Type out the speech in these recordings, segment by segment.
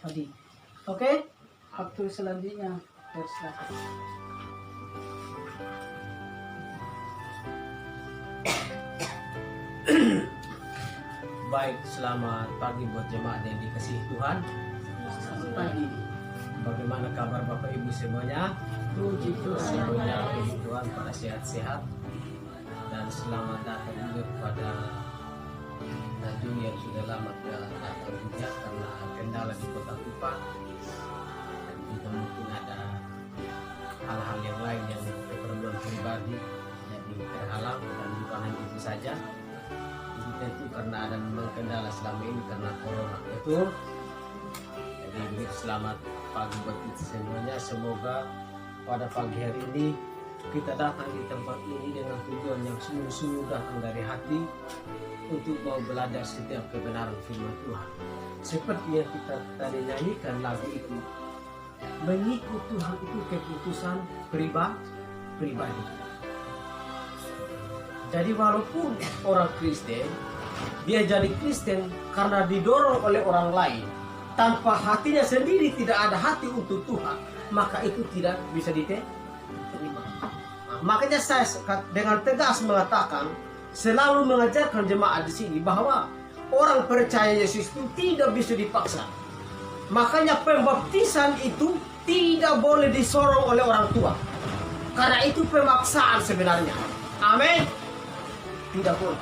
tadi. Oke? Waktu selanjutnya persilakan. Baik, selamat pagi buat jemaat yang dikasihi Tuhan. Selamat pagi. Bagaimana kabar Bapak Ibu semuanya? Puji Tuhan. Semuanya puji Tuhan pada sehat-sehat. Dan selamat datang juga kepada Najung yang sudah lama datang juga karena kendala di Kota Kupang. Dan juga mungkin ada hal-hal yang lain yang keperluan pribadi jadi terhalang, dan bukan hanya itu saja. Itu tentu karena ada memang kendala selama ini karena corona, betul. Jadi begitu, selamat pagi buat kita semuanya. Semoga pada pagi hari ini kita datang di tempat ini dengan tujuan yang sungguh-sungguh datang dari hati untuk mau belajar setiap kebenaran firman Tuhan. Seperti yang kita tadi nyanyikan lagu itu, mengikut Tuhan itu keputusan pribadi. Jadi walaupun orang Kristen, dia jadi Kristen karena didorong oleh orang lain, tanpa hatinya sendiri tidak ada hati untuk Tuhan, maka itu tidak bisa diterima. Makanya saya dengan tegas mengatakan, selalu mengajarkan jemaat di sini bahwa orang percaya Yesus itu tidak bisa dipaksa. Makanya pembaptisan itu tidak boleh disorong oleh orang tua, karena itu pemaksaan sebenarnya. Amin. Tidak boleh.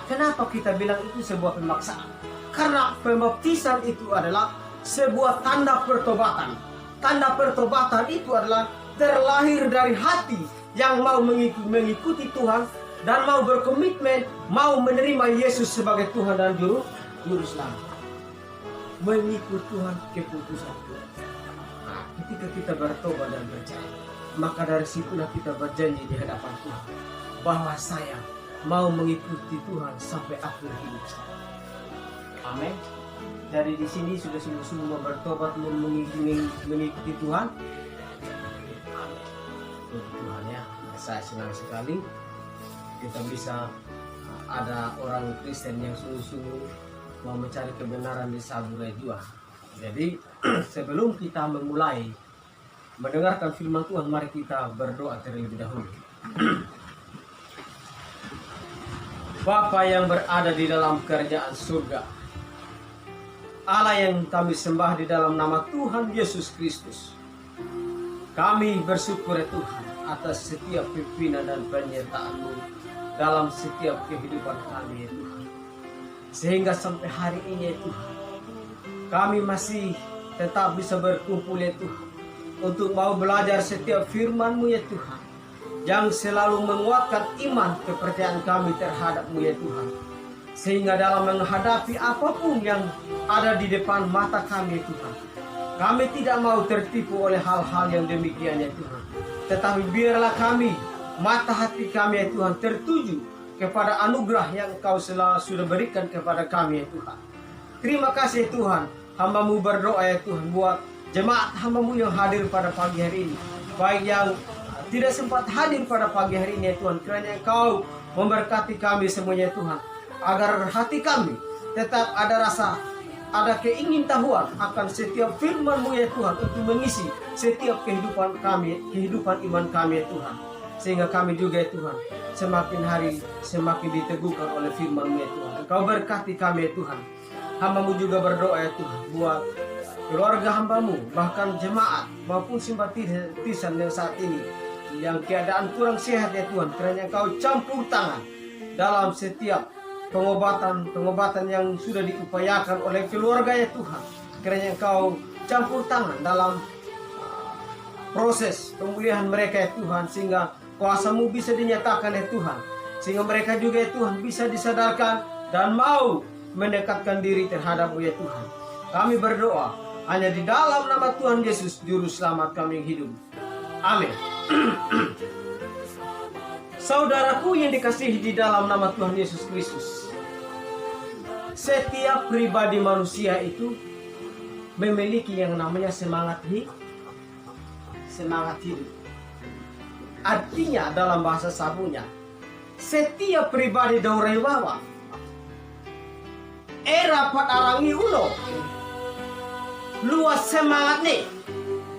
Kenapa kita bilang itu sebuah pemaksaan? Karena pembaptisan itu adalah sebuah tanda pertobatan. Tanda pertobatan itu adalah terlahir dari hati yang mau mengikuti Tuhan dan mau berkomitmen, mau menerima Yesus sebagai Tuhan dan Juru Selamat. Mengikut Tuhan, keputusan Tuhan. Nah, ketika kita bertobat dan percaya, maka dari situlah kita berjanji di hadapan Tuhan bahwa saya mau mengikuti Tuhan sampai akhir hidup saya. Amin. Jadi di sini sudah sungguh-sungguh mau bertobat, mengikuti Tuhan. Amin. Puji Tuhan ya. Saya senang sekali kita bisa ada orang Kristen yang sungguh-sungguh mau mencari kebenaran di Saburai Jua. Jadi sebelum kita memulai mendengarkan firman Tuhan, mari kita berdoa terlebih dahulu. Bapa yang berada di dalam kerajaan surga, Allah yang kami sembah di dalam nama Tuhan Yesus Kristus, kami bersyukur ya Tuhan atas setiap pimpinan dan penyertaan-Mu dalam setiap kehidupan kami ya Tuhan. Sehingga sampai hari ini ya Tuhan, kami masih tetap bisa berkumpul ya Tuhan, untuk mau belajar setiap firman-Mu ya Tuhan, yang selalu menguatkan iman kepercayaan kami terhadap-Mu ya Tuhan. Sehingga dalam menghadapi apapun yang ada di depan mata kami ya Tuhan, kami tidak mau tertipu oleh hal-hal yang demikian ya Tuhan. Tetapi biarlah kami, mata hati kami ya Tuhan, tertuju kepada anugerah yang Engkau sudah berikan kepada kami ya Tuhan. Terima kasih Tuhan, hamba-Mu berdoa ya Tuhan buat jemaat hamba-Mu yang hadir pada pagi hari ini, baik yang tidak sempat hadir pada pagi hari ini ya Tuhan. Kiranya Engkau memberkati kami semuanya Tuhan, agar hati kami tetap ada rasa, ada keingintahuan akan setiap firman-Mu ya Tuhan, untuk mengisi setiap kehidupan kami, kehidupan iman kami ya Tuhan. Sehingga kami juga ya Tuhan, semakin hari semakin diteguhkan oleh firman-Mu ya Tuhan. Engkau berkati kami ya Tuhan. Hamba-Mu juga berdoa ya Tuhan buat keluarga hamba-Mu, bahkan jemaat maupun simpatisan yang saat ini yang keadaan kurang sehat ya Tuhan. Kiranya Engkau campur tangan dalam setiap pengobatan yang sudah diupayakan oleh keluarga ya Tuhan. Kiranya Engkau campur tangan dalam proses pemulihan mereka ya Tuhan, sehingga kuasa-Mu bisa dinyatakan ya Tuhan, sehingga mereka juga ya Tuhan bisa disadarkan dan mau mendekatkan diri terhadap-Mu ya Tuhan. Kami berdoa hanya di dalam nama Tuhan Yesus Juru Selamat kami yang hidup. Amin. Saudaraku yang dikasihi di dalam nama Tuhan Yesus Kristus, setiap pribadi manusia itu memiliki yang namanya semangat hidup. Artinya dalam bahasa Sabunya, setiap pribadi daurewawa era padarangi ulo luas semangat nih.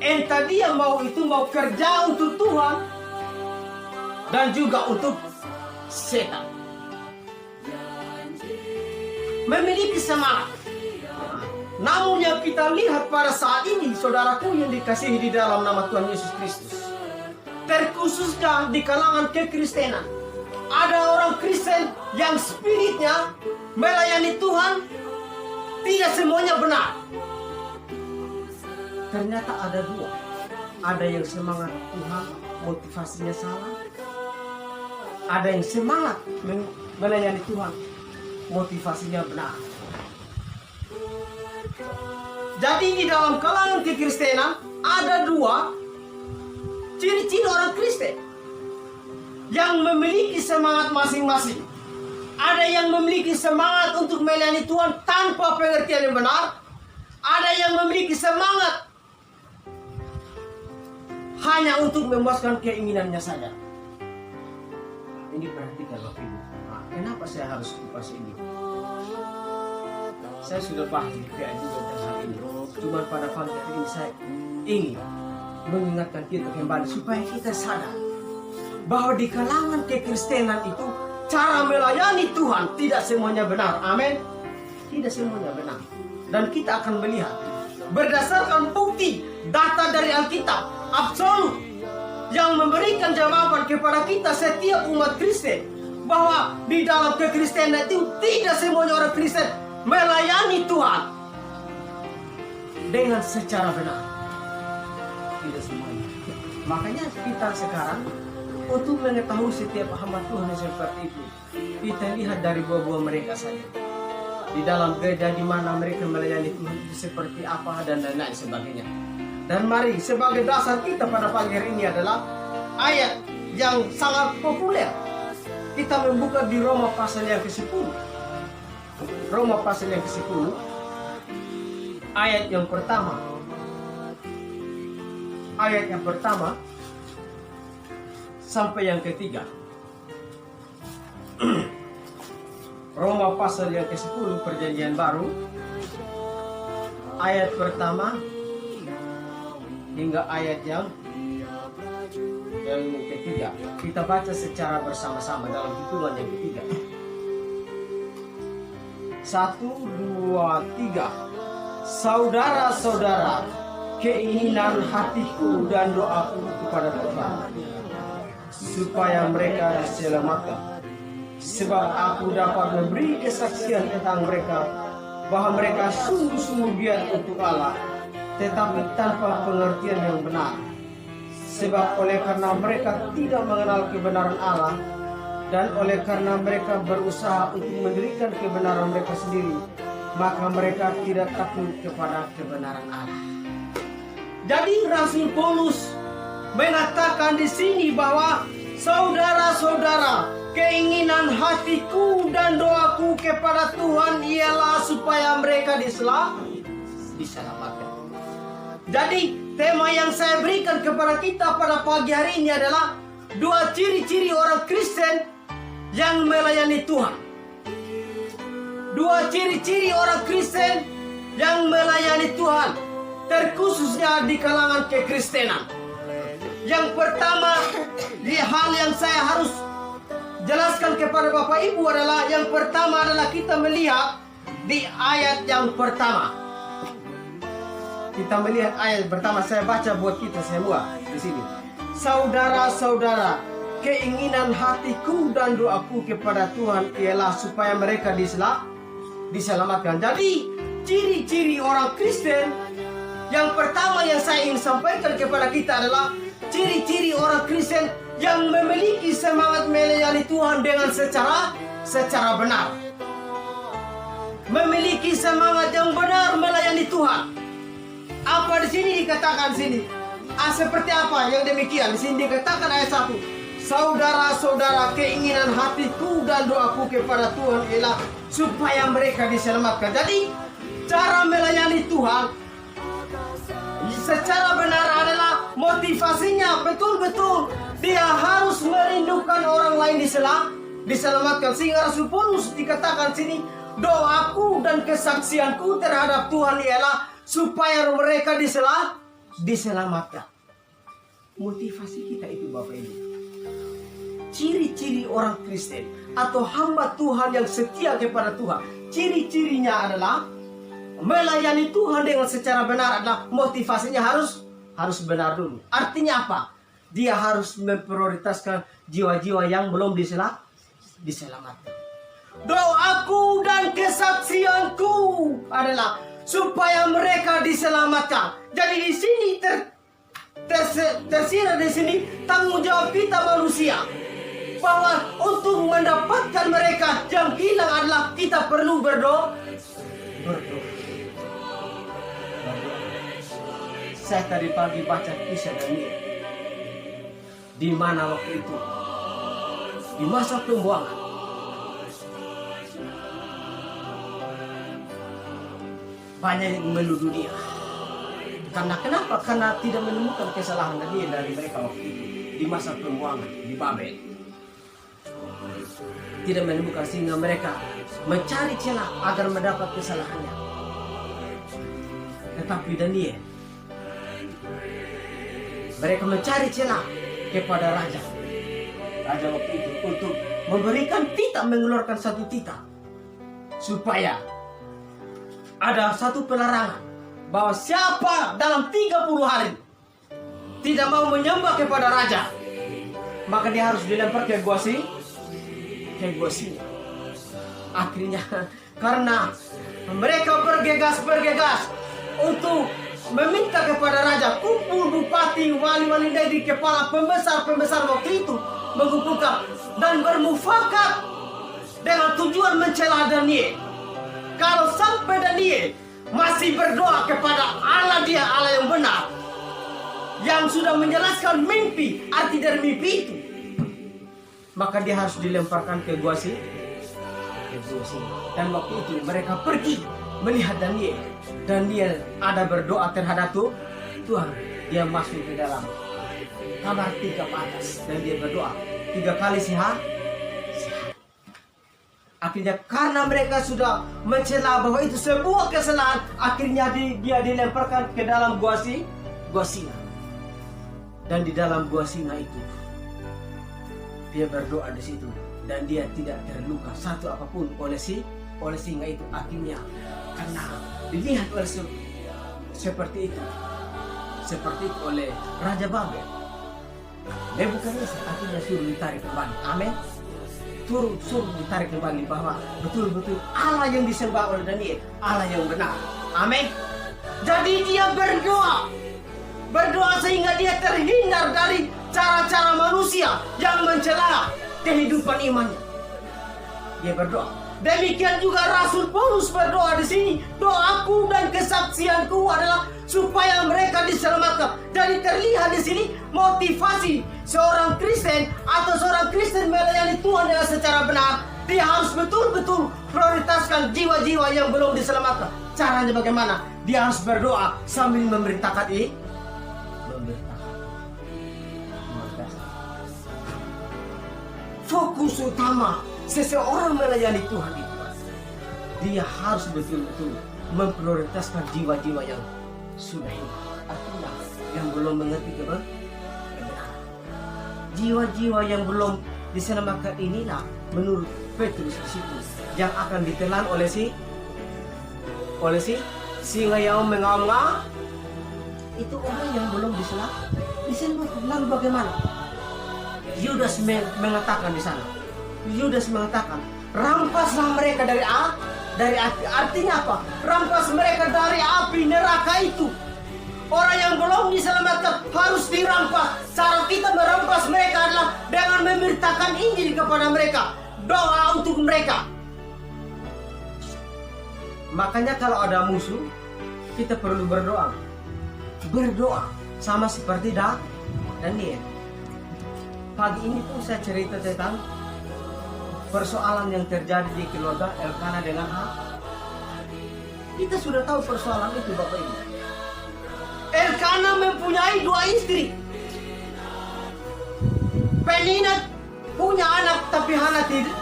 Entah dia mau kerja untuk Tuhan dan juga untuk setan. Memiliki semangat. Namun yang kita lihat pada saat ini, saudaraku yang dikasihi di dalam nama Tuhan Yesus Kristus, terkhususnya di kalangan kekristenan, ada orang Kristen yang spiritnya melayani Tuhan, tidak semuanya benar. Ternyata ada dua. Ada yang semangat Tuhan, motivasinya salah. Ada yang semangat melayani Tuhan, motivasinya benar. Jadi di dalam kalangan kekristenan ada dua ciri-ciri orang Kristen yang memiliki semangat masing-masing. Ada yang memiliki semangat untuk melayani Tuhan tanpa pengertian yang benar. Ada yang memiliki semangat hanya untuk memuaskan keinginannya saja. Ini perhatikan Bapak Ibu. Nah, kenapa saya harus kupas ini? Saya sudah bahas juga tentang hal ini. Cuma pada pagi ini saya ingin mengingatkan kita kembali supaya kita sadar bahwa di kalangan kekristenan itu cara melayani Tuhan tidak semuanya benar. Amin. Tidak semuanya benar. Dan kita akan melihat berdasarkan bukti data dari Alkitab absolut yang memberikan jawaban kepada kita setiap umat Kristen bahwa di dalam kekristenan itu tidak semuanya orang Kristen melayani Tuhan dengan secara benar. Tidak semuanya. Makanya kita sekarang untuk mengetahui setiap hamba Tuhan yang seperti itu, kita lihat dari buah-buah mereka saja. Di dalam gereja di mana mereka melayani Tuhan itu seperti apa dan lain-lain sebagainya. Dan mari sebagai dasar kita pada pagi hari ini adalah ayat yang sangat populer. Kita membuka di Roma pasal yang ke-10. Roma pasal yang ke-10 ayat yang pertama. Ayat yang pertama sampai yang ketiga. Roma pasal yang ke-10 Perjanjian Baru ayat pertama hingga ayat yang ketiga. Kita baca secara bersama-sama dalam hitungan yang ketiga. 1, 2, 3. Saudara-saudara, keinginan hatiku dan doaku kepada Tuhan supaya mereka diselamatkan. Sebab aku dapat memberi kesaksian tentang mereka bahwa mereka sungguh-sungguh giat untuk Allah, tetapi tanpa pengertian yang benar. Sebab oleh karena mereka tidak mengenal kebenaran Allah, dan oleh karena mereka berusaha untuk mendirikan kebenaran mereka sendiri, maka mereka tidak takut kepada kebenaran Allah. Jadi Rasul Paulus mengatakan di sini bahwa saudara-saudara, keinginan hatiku dan doaku kepada Tuhan ialah supaya mereka diselamatkan. Jadi tema yang saya berikan kepada kita pada pagi hari ini adalah dua ciri-ciri orang Kristen yang melayani Tuhan. Dua ciri-ciri orang Kristen yang melayani Tuhan, terkhususnya di kalangan kekristenan. Yang pertama, hal yang saya harus jelaskan kepada Bapak Ibu adalah yang pertama adalah kita melihat di ayat yang pertama. Kita melihat ayat pertama, saya baca buat kita semua di sini. Saudara-saudara, keinginan hatiku dan doaku kepada Tuhan ialah supaya mereka diselamatkan. Jadi, ciri-ciri orang Kristen yang pertama yang saya ingin sampaikan kepada kita adalah ciri-ciri orang Kristen yang memiliki semangat melayani Tuhan dengan secara benar. Memiliki semangat yang benar melayani Tuhan. Apa di sini dikatakan sini? Seperti apa yang demikian? Di sini dikatakan ayat 1. Saudara-saudara, keinginan hatiku dan doaku kepada Tuhan ialah supaya mereka diselamatkan. Jadi, cara melayani Tuhan secara benar adalah motivasinya betul-betul dia harus merindukan orang lain diselamatkan. Sehingga Rasul Paulus dikatakan sini, Doaku dan kesaksianku terhadap Tuhan ialah supaya mereka diselamatkan. Motivasi kita itu Bapak Ibu. Ciri-ciri orang Kristen atau hamba Tuhan yang setia kepada Tuhan, ciri-cirinya adalah melayani Tuhan dengan secara benar. Adalah motivasinya harus benar dulu. Artinya apa? Dia harus memprioritaskan jiwa-jiwa yang belum diselamatkan. Doaku dan kesaksianku adalah supaya mereka diselamatkan. Jadi di sini tersirat di sini tanggung jawab kita manusia, bahwa untuk mendapatkan mereka yang hilang adalah kita perlu berdoa. Saya tadi pagi baca kisah Daniel, di mana waktu itu di masa pembuangan banyak yang menuduh dia. Kenapa? Karena tidak menemukan kesalahan Daniel dari mereka waktu itu di masa pembuangan di Babel. Tidak menemukan, sehingga mereka mencari celah agar mendapat kesalahannya. Tetapi Daniel, mereka mencari celah kepada raja waktu itu untuk memberikan titah, mengeluarkan satu titah, supaya ada satu pelarangan bahwa siapa dalam 30 hari tidak mau menyembah kepada raja, maka dia harus dilempar ke gua singa. Akhirnya karena mereka bergegas untuk meminta kepada raja, kumpul bupati, wali-wali negeri, kepala pembesar waktu itu mengumpulkan dan bermufakat dengan tujuan mencela Daniel. Kalau sampai Daniel masih berdoa kepada Allah yang benar, yang sudah menjelaskan mimpi, arti dari mimpi itu, maka dia harus dilemparkan ke gua singa. Dan waktu itu mereka pergi melihat Daniel. Daniel ada berdoa terhadap Tuhan. Dia masuk ke dalam kamar 3 ke atas dan dia berdoa 3 kali sehari. Akhirnya karena mereka sudah mencela bahwa itu sebuah kesalahan, akhirnya dia dilemparkan ke dalam gua singa. Dan di dalam gua singa itu dia berdoa di situ dan dia tidak terluka satu apapun oleh singa itu. Akhirnya karena dilihat oleh seperti itu oleh Raja Babel, Nebukadnezar, akhirnya suruh ditarik kembali. Amin. Suruh ditarik kembali bahwa betul-betul Allah yang disembah oleh Daniel, Allah yang benar. Amin. Jadi dia berdoa sehingga dia terhindar dari cara-cara manusia yang mencela kehidupan imannya. Dia berdoa. Demikian juga Rasul Paulus berdoa di sini. Doaku dan kesaksianku adalah supaya mereka diselamatkan. Jadi terlihat di sini motivasi seorang Kristen atau seorang Kristen melayani Tuhan dengan secara benar. Dia harus betul-betul prioritaskan jiwa-jiwa yang belum diselamatkan. Caranya bagaimana? Dia harus berdoa sambil memerintahkan ini. Fokus utama seseorang melayani Tuhan itu, dia harus betul-betul memprioritaskan jiwa-jiwa yang sudah hilang, artinya yang belum mengerti kebenaran. Jiwa-jiwa yang belum diselamatkan inilah menurut Petrus di situ yang akan ditelan oleh singa yang mengaum-ngaum. Itu orang yang belum diselamatkan. Lalu bagaimana? Yudas mengatakan di sana. Yudas mengatakan, rampaslah mereka dari api. Artinya apa? Rampas mereka dari api neraka itu. Orang yang belum diselamatkan harus dirampas. Cara kita merampas mereka adalah dengan memberitakan Injil kepada mereka, doa untuk mereka. Makanya kalau ada musuh, kita perlu berdoa. Berdoa sama seperti Daniel. Pagi ini pun saya cerita tentang persoalan yang terjadi di keluarga Elkana dengan Hana. Kita sudah tahu persoalan itu, Bapak Ibu. Elkana mempunyai 2 istri. Penina punya anak tapi Hana tidak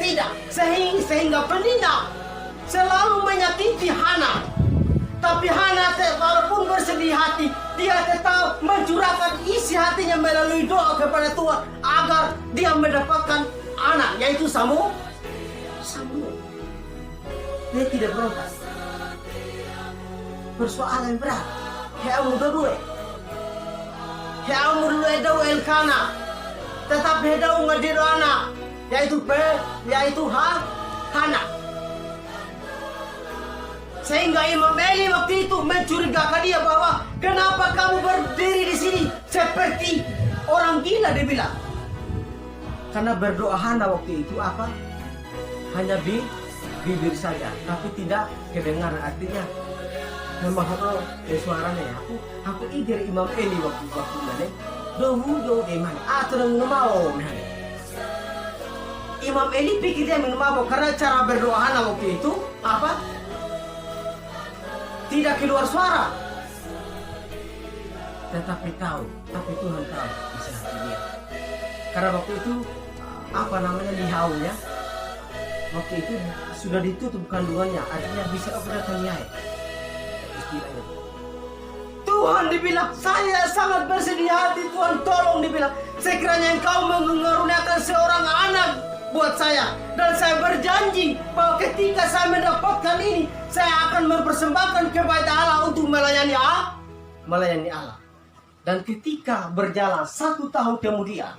Tidak, sehingga penina selalu menyakiti Hana. Tapi Hana walaupun bersedih hati, dia tetap mencurahkan isi hatinya melalui doa kepada Tuhan agar dia mendapatkan anak, yaitu Samuel. Dia tidak berontak. Persoalan berat. Heamu dua. Heamu dua Elkana. Tetapi heamu ngadiru anak, yaitu Hana. Sehingga Imam Eli waktu itu mencurigakan dia bahwa kenapa kamu berdiri di sini seperti orang gila, dia bilang. Karena berdoa Hana waktu itu apa? Hanya bibir saja, tapi tidak kedengaran. Artinya memang suaranya ya. Aku iger Imam Eli waktu mana? Dohu di mana? Atau mau mana? Imam Eli pikir dia mau karena cara berdoa Hana waktu itu apa? Tidak keluar suara. Tapi Tuhan tahu isi hati dia. Karena waktu itu apa namanya lihaunya, waktu itu sudah ditutup kandungannya, artinya bisa operasi nyai. Istilahnya. Tuhan dibilang, saya sangat bersedih hati, Tuhan tolong dibilang, sekiranya engkau mengaruniakan seorang anak buat saya, dan saya berjanji bahwa ketika saya mendapatkan ini, saya akan mempersembahkan kepada Allah untuk melayani Allah. Dan ketika berjalan 1 tahun kemudian,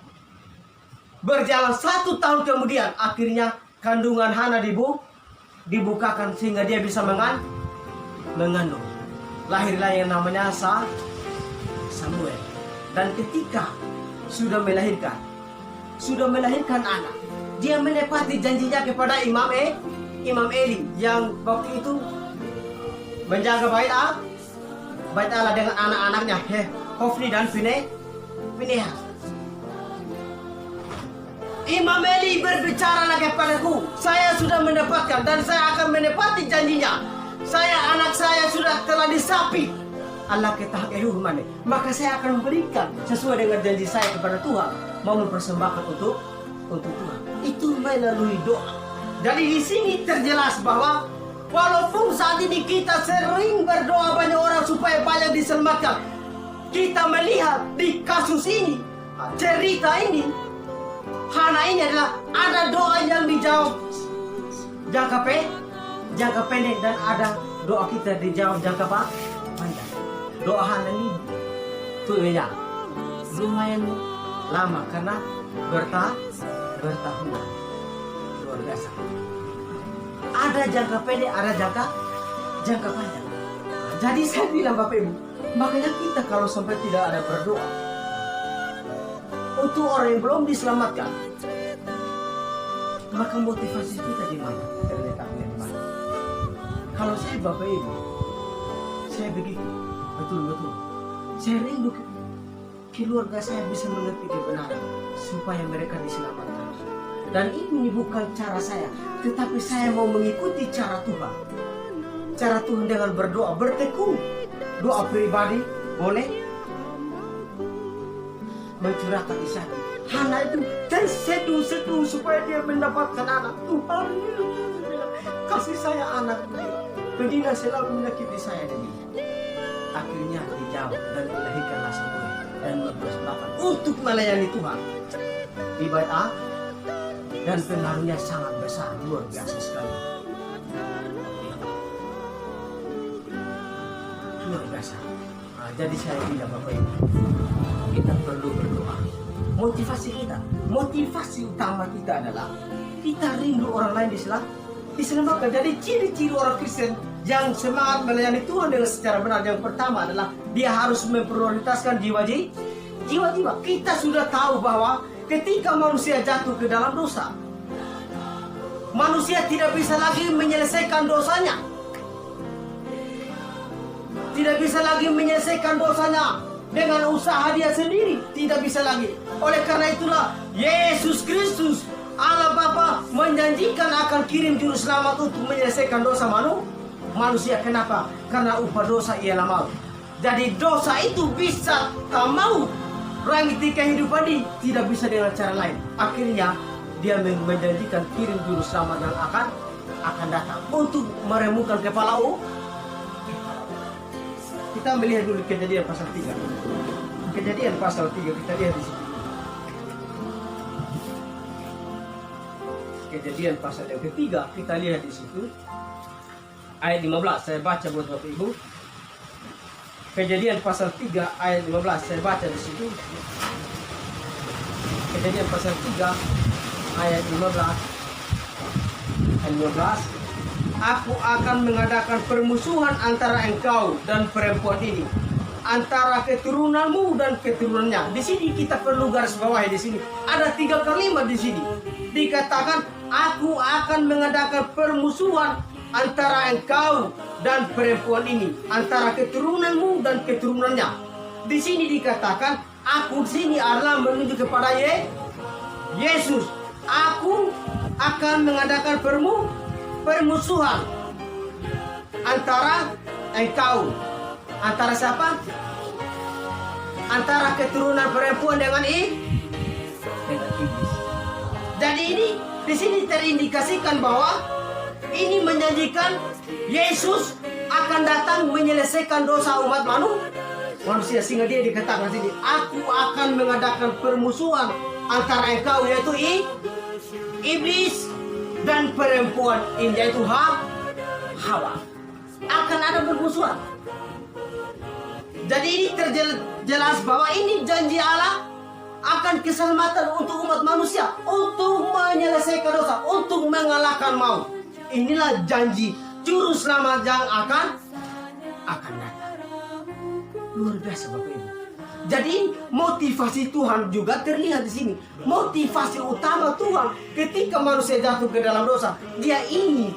akhirnya kandungan Hana dibukakan sehingga dia bisa mengandung. Lahirlah yang namanya Samuel. Dan ketika sudah melahirkan anak, dia menepati janjinya kepada Imam Eli yang waktu itu menjaga bait Allah dengan anak-anaknya Hofni dan Finehas. Imam Eli berbicara lagi kepadaku, saya sudah mendapatkan dan saya akan menepati janjinya. Anak saya sudah telah disapi. Allah ketahui mana, maka saya akan memberikan sesuai dengan janji saya kepada Tuhan, mau mempersembahkan untuk Tuhan. Itu melalui doa. Jadi di sini terjelas bahwa walaupun saat ini kita sering berdoa banyak orang supaya banyak diselamatkan, kita melihat di kasus ini, cerita ini, Hana ini adalah ada doa yang dijawab jangka pendek dan ada doa kita dijawab jangka panjang. Doa Hana ini tuh ya lumayan lama karena bertahun. Luar biasa. Ada jangka pendek, ada jangka panjang. Jadi saya bilang Bapak Ibu, makanya kita kalau sampai tidak ada berdoa untuk orang yang belum diselamatkan, maka motivasi kita di mana? Terletaknya di mana? Kalau saya Bapak Ibu, saya begitu, betul. Saya rindu keluarga saya bisa mengerti kebenaran supaya mereka diselamatkan. Dan ini bukan cara saya, tetapi saya mau mengikuti cara Tuhan. Cara Tuhan dengan berdoa, bertekun. Doa pribadi boleh, mencurahkan isi hati. Hana itu terseduh supaya dia mendapatkan anak. Tuhan, kasih saya anak. Penina selalu menyakiti saya demikian. Akhirnya dijawab dan dilahirkanlah Samuel dan mempersembahkan untuk melayani Tuhan di bait Allah, dan pengaruhnya sangat besar, luar biasa sekali. Luar biasa. Jadi saya bilang Bapak Ibu, kita perlu berdoa. Motivasi utama kita adalah kita rindu orang lain diselamatkan. Jadi ciri-ciri orang Kristen yang semangat melayani Tuhan dengan secara benar, yang pertama adalah dia harus memprioritaskan jiwa-jiwa. Kita sudah tahu bahwa ketika manusia jatuh ke dalam dosa, manusia tidak bisa lagi menyelesaikan dosanya. Tidak bisa lagi menyelesaikan dosanya dengan usaha dia sendiri. Tidak bisa lagi. Oleh karena itulah Yesus Kristus, Allah Bapa, menjanjikan akan kirim juru selamat untuk menyelesaikan dosa manusia. Kenapa? Karena upah dosa ialah maut. Jadi dosa itu bisa mau rangiti kehidupan dia, tidak bisa dengan cara lain. Akhirnya dia menjanjikan kirim juru selamat yang akan datang untuk meremukkan kepala U. Kita melihat dulu Kejadian pasal 3. Kejadian pasal 3 kita lihat di sini. Kejadian pasal yang ketiga kita lihat di situ. Ayat 15 saya baca buat Bapak Ibu. Kejadian pasal 3 ayat 15 saya baca di situ. Kejadian pasal 3 ayat 15. Ayat 15. Aku akan mengadakan permusuhan antara engkau dan perempuan ini, antara keturunanmu dan keturunannya. Di sini kita perlu garis bawahi di sini. Ada 3 kalimat di sini. Dikatakan aku akan mengadakan permusuhan antara engkau dan perempuan ini, antara keturunanmu dan keturunannya. Di sini dikatakan aku di sini adalah menuju kepada Yesus. Aku akan mengadakan permusuhan antara engkau. Antara siapa? Antara keturunan perempuan dengan iblis. Jadi ini di sini terindikasikan bahwa ini menjanjikan Yesus akan datang menyelesaikan dosa umat manusia, sehingga dia dikatakan sini, aku akan mengadakan permusuhan antara engkau yaitu iblis dan perempuan ini yaitu Hawa. Akan ada permusuhan. Jadi ini terjelas bahwa ini janji Allah akan keselamatan untuk umat manusia, untuk menyelesaikan dosa, untuk mengalahkan maut. Inilah janji juru selamat yang akan datang. Luar biasa Bapak Ibu. Jadi motivasi Tuhan juga terlihat di sini. Motivasi utama Tuhan ketika manusia jatuh ke dalam dosa, dia ingin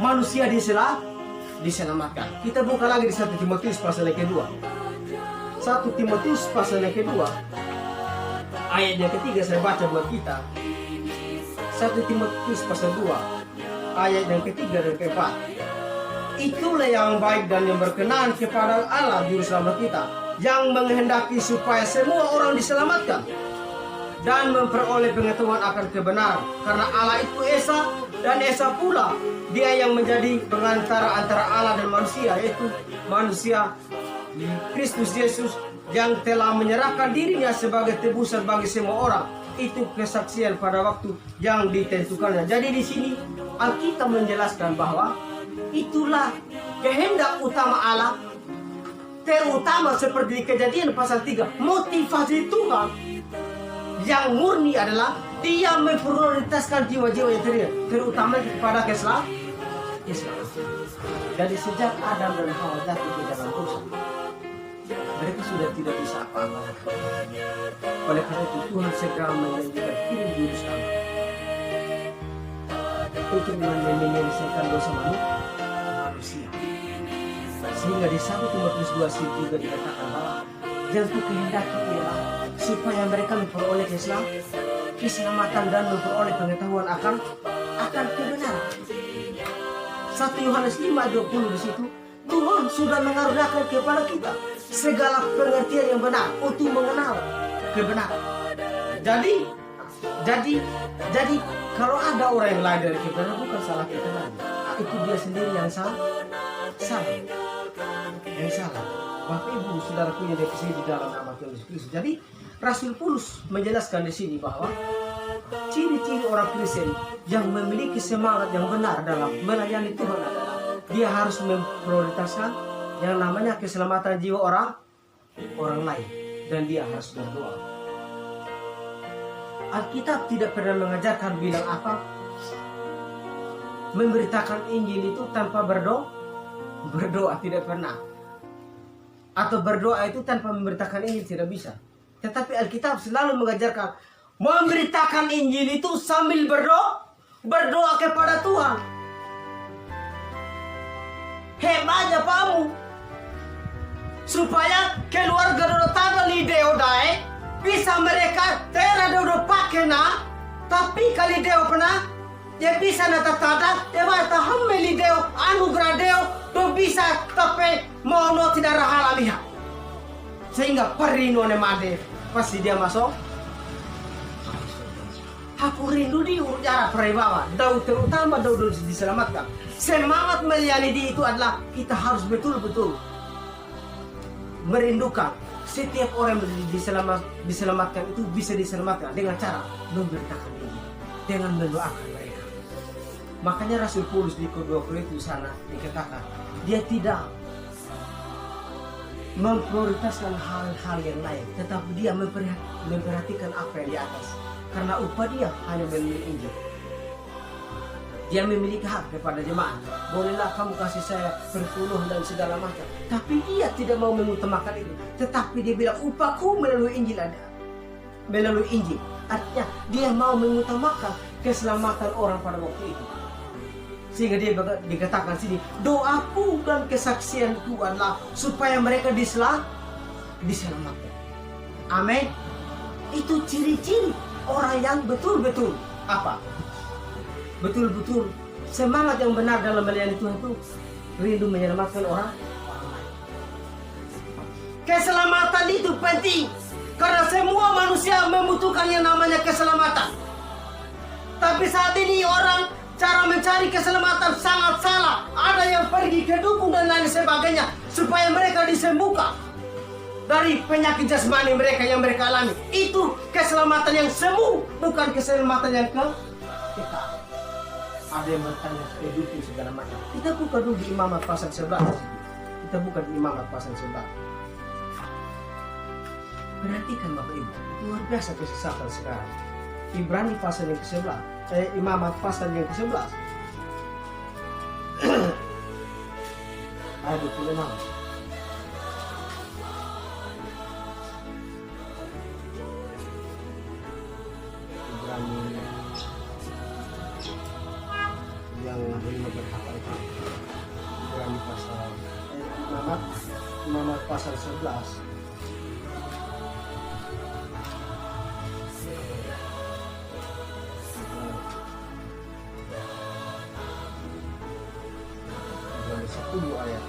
manusia diselamatkan. Kita buka lagi di 1 Timotius pasal yang kedua. 1 Timotius pasal yang kedua. Ayat yang ketiga saya baca buat kita. 1 Timotius pasal 2 ayat yang ketiga dan keempat. Itulah yang baik dan yang berkenan kepada Allah juru selamat kita, yang menghendaki supaya semua orang diselamatkan dan memperoleh pengetahuan akan kebenaran. Karena Allah itu Esa, dan Esa pula dia yang menjadi pengantara antara Allah dan manusia, yaitu manusia Kristus Yesus yang telah menyerahkan dirinya sebagai tebusan bagi semua orang. Itu kesaksian pada waktu yang ditentukannya. Jadi di sini Alkitab menjelaskan bahwa itulah kehendak utama Allah, terutama seperti di Kejadian pasal 3. Motivasi Tuhan yang murni adalah dia memprioritaskan jiwa-jiwa yang terutama kepada keselamatan. Jadi sejak Adam dan Hawa jatuh ke dalam dosa, mereka sudah tidak bisa apa-apa. Oleh karena itu Tuhan segera menjanjikan kirim juru selamat untuk menyelesaikan dosa manusia. Sehingga di 1 Timotius 2 juga dikatakan bahwa yang kehendaki ialah supaya mereka memperoleh keselamatan dan memperoleh pengetahuan akan kebenaran. 1 Yohanes 5:20 di situ, Tuhan sudah mengaruniakan kepada kita segala pengertian yang benar untuk mengenal kebenaran. Jadi kalau ada orang yang lain dari kebenaran, bukan salah kita lagi. Itu dia sendiri yang salah. Yang salah. Bapak Ibu, saudaraku yang dikasihi di dalam nama Tuhan Yesus Kristus. Jadi Rasul Paulus menjelaskan di sini bahwa ciri-ciri orang Kristen yang memiliki semangat yang benar dalam melayani Tuhan adalah dia harus memprioritaskan yang namanya keselamatan jiwa orang lain, dan dia harus berdoa. Alkitab tidak pernah mengajarkan bilang apa memberitakan Injil itu tanpa berdoa tidak pernah, atau berdoa itu tanpa memberitakan Injil tidak bisa. Tetapi Alkitab selalu mengajarkan memberitakan Injil itu sambil berdoa kepada Tuhan. Hebatnya kamu supaya keluarga dodo tada lideo dae bisa mereka tera dodo pakena, tapi kali deo pernah ya bisa nata tada ya bata hammeli deo anugerah deo do bisa tapi mau no tidak rahala lihat, sehingga perino ne made pasti dia masuk. Aku rindu di urjara perebawa. Daud terutama Daud diselamatkan. Semangat melayani di itu adalah kita harus betul-betul merindukan setiap orang yang diselamatkan itu bisa diselamatkan dengan cara memberitakan Injil, dengan mendoakan mereka. Makanya Rasul Paulus di kedua Korintus sana dikatakan dia tidak memprioritaskan hal-hal yang lain, tetapi dia memperhatikan apa yang di atas. Karena upah dia hanya memilih Injil. Dia memiliki hak kepada jemaat. Bolehlah kamu kasih saya berpuluh dan segala macam. Tapi dia tidak mau mengutamakan itu. Tetapi dia bilang upahku melalui Injil ada. Melalui Injil. Artinya dia mau mengutamakan keselamatan orang pada waktu itu. Sehingga dia dikatakan sini, doaku dan kesaksianku adalah supaya mereka diselamatkan. Amin. Itu ciri-ciri orang yang betul-betul apa? Betul-betul semangat yang benar dalam melayani Tuhan itu rindu menyelamatkan orang lain. Keselamatan itu penting karena semua manusia membutuhkan yang namanya keselamatan. Tapi saat ini orang cara mencari keselamatan sangat salah. Ada yang pergi ke dukun dan lain sebagainya supaya mereka disembuhkan dari penyakit jasmani mereka yang mereka alami. Itu keselamatan yang semu, bukan keselamatan yang kekal. Ada yang bertanya ke dukun segala macam. Kita buka dulu di Imamat pasal 11. Kita buka di Imamat pasal 11. Perhatikan Bapak Ibu, luar biasa kesesatan sekarang. Ibrani pasal yang ke-11, Imamat pasal yang ke-11. Ayat 26. Yang lima berkata itu Ibrani pasal Imamat pasal 11 Ibrani 10 ayat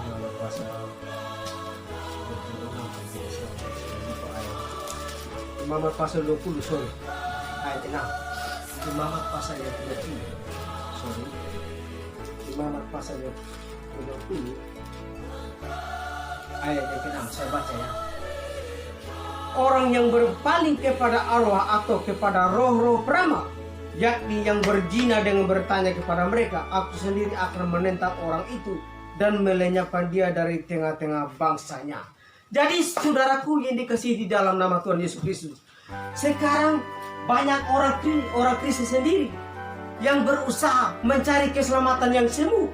Imamat pasal Imamat pasal 20, sorry. Ayat 6. Imamat pasal yang 20. Sorry. Imamat pasal yang 20. Ayat yang ke-6, saya baca ya. Orang yang berpaling kepada arwah atau kepada roh-roh peramal, yakni yang berzina dengan bertanya kepada mereka, aku sendiri akan menentang orang itu dan melenyapkan dia dari tengah-tengah bangsanya. Jadi saudaraku yang dikasihi di dalam nama Tuhan Yesus Kristus, sekarang banyak orang Kristen sendiri yang berusaha mencari keselamatan yang semu.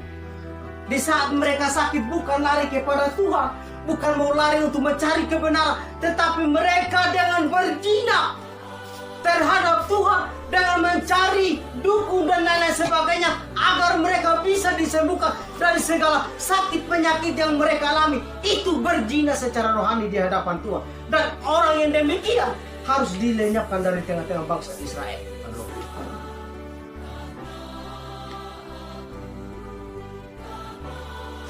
Di saat mereka sakit bukan lari kepada Tuhan, bukan mau lari untuk mencari kebenaran, tetapi mereka dengan berzina terhadap Tuhan, dengan mencari dukun dan lain-lain sebagainya agar mereka bisa disembuhkan dari segala sakit penyakit yang mereka alami. Itu berzina secara rohani di hadapan Tuhan, dan orang yang demikian harus dilenyapkan dari tengah-tengah bangsa Israel.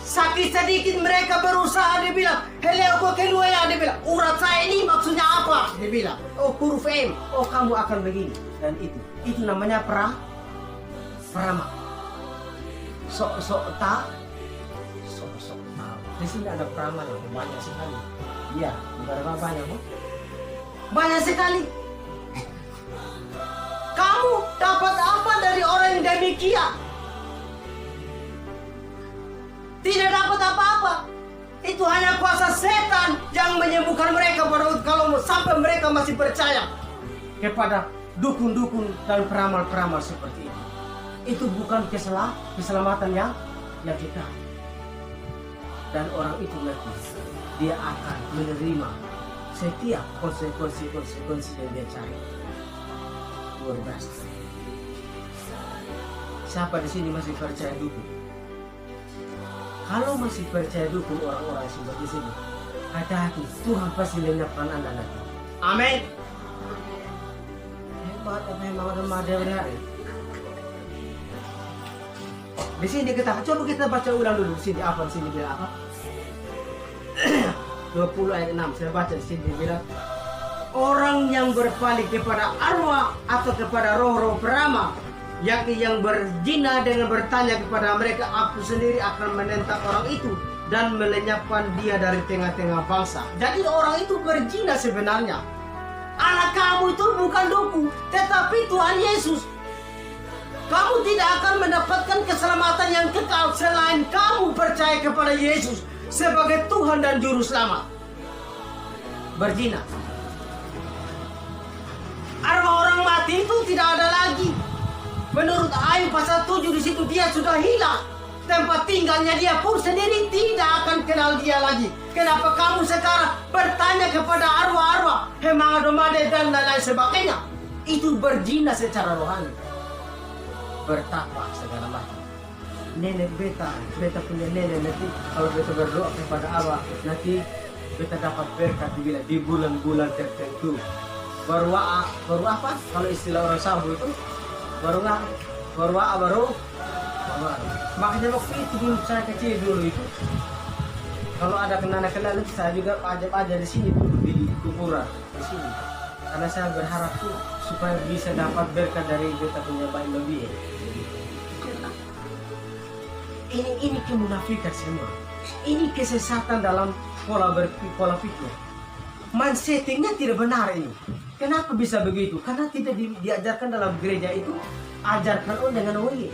Sakit sedikit mereka berusaha, dia bilang, heleo kedua ya, dia bilang, urat saya ini maksudnya apa? Dia bilang, oh huruf M, oh kamu akan begini. Dan itu namanya peramal. Sok tahu. Di sini ada peramal yang banyak sekali. Iya, berapa banyak? Banyak sekali. Kamu dapat apa dari orang yang demikian? Tidak dapat apa-apa. Itu hanya kuasa setan yang menyembuhkan mereka kalau sampai mereka masih percaya kepada dukun-dukun dan peramal-peramal seperti itu. Itu bukan keselamatan yang kekal. Dan orang itu nanti dia akan menerima setiap konsekuensi yang dia cari. Luar biasa. Siapa di sini masih percaya dukun? Kalau masih percaya dukun orang-orang seperti sini, hati-hati, Tuhan pasti lenyapkan Anda nanti. Amin. Hebat apa yang mau remaja hari. Di sini kita coba kita baca ulang dulu di sini apa di sini bilang apa? 20 ayat 6 saya baca di sini bilang orang yang berpaling kepada arwah atau kepada roh-roh peramal, yakni yang berzina dengan bertanya kepada mereka, aku sendiri akan menentang orang itu dan melenyapkan dia dari tengah-tengah bangsa. Jadi orang itu berzina sebenarnya. Anak kamu itu bukan doku, tetapi Tuhan Yesus. Kamu tidak akan mendapatkan keselamatan yang kekal selain kamu percaya kepada Yesus sebagai Tuhan dan Juru Selamat. Berzina. Arwah orang mati itu tidak ada lagi. Menurut Ayub pasal 7 di situ dia sudah hilang. Tempat tinggalnya dia pun sendiri tidak akan kenal dia lagi. Kenapa kamu sekarang bertanya kepada arwah-arwah, Hemadomade dan lain-lain sebagainya? Itu berzina secara rohani. Bertapa segala macam. Nenek beta punya nenek nanti kalau beta berdoa kepada Allah nanti beta dapat berkat di bulan-bulan tertentu. Baru apa? Kalau istilah orang sabu itu baru makanya waktu itu dulu saya kecil dulu itu kalau ada kenal-kenal saya juga ajak di sini dulu di kuburan di sini karena saya berharap tuh supaya bisa dapat berkat dari beta punya bayi lebih. Ini kemunafikan semua. Ini kesesatan dalam pola pikir. Mindsetnya tidak benar ini. Kenapa bisa begitu? Karena tidak diajarkan dalam gereja itu, ajarkan dengan wali.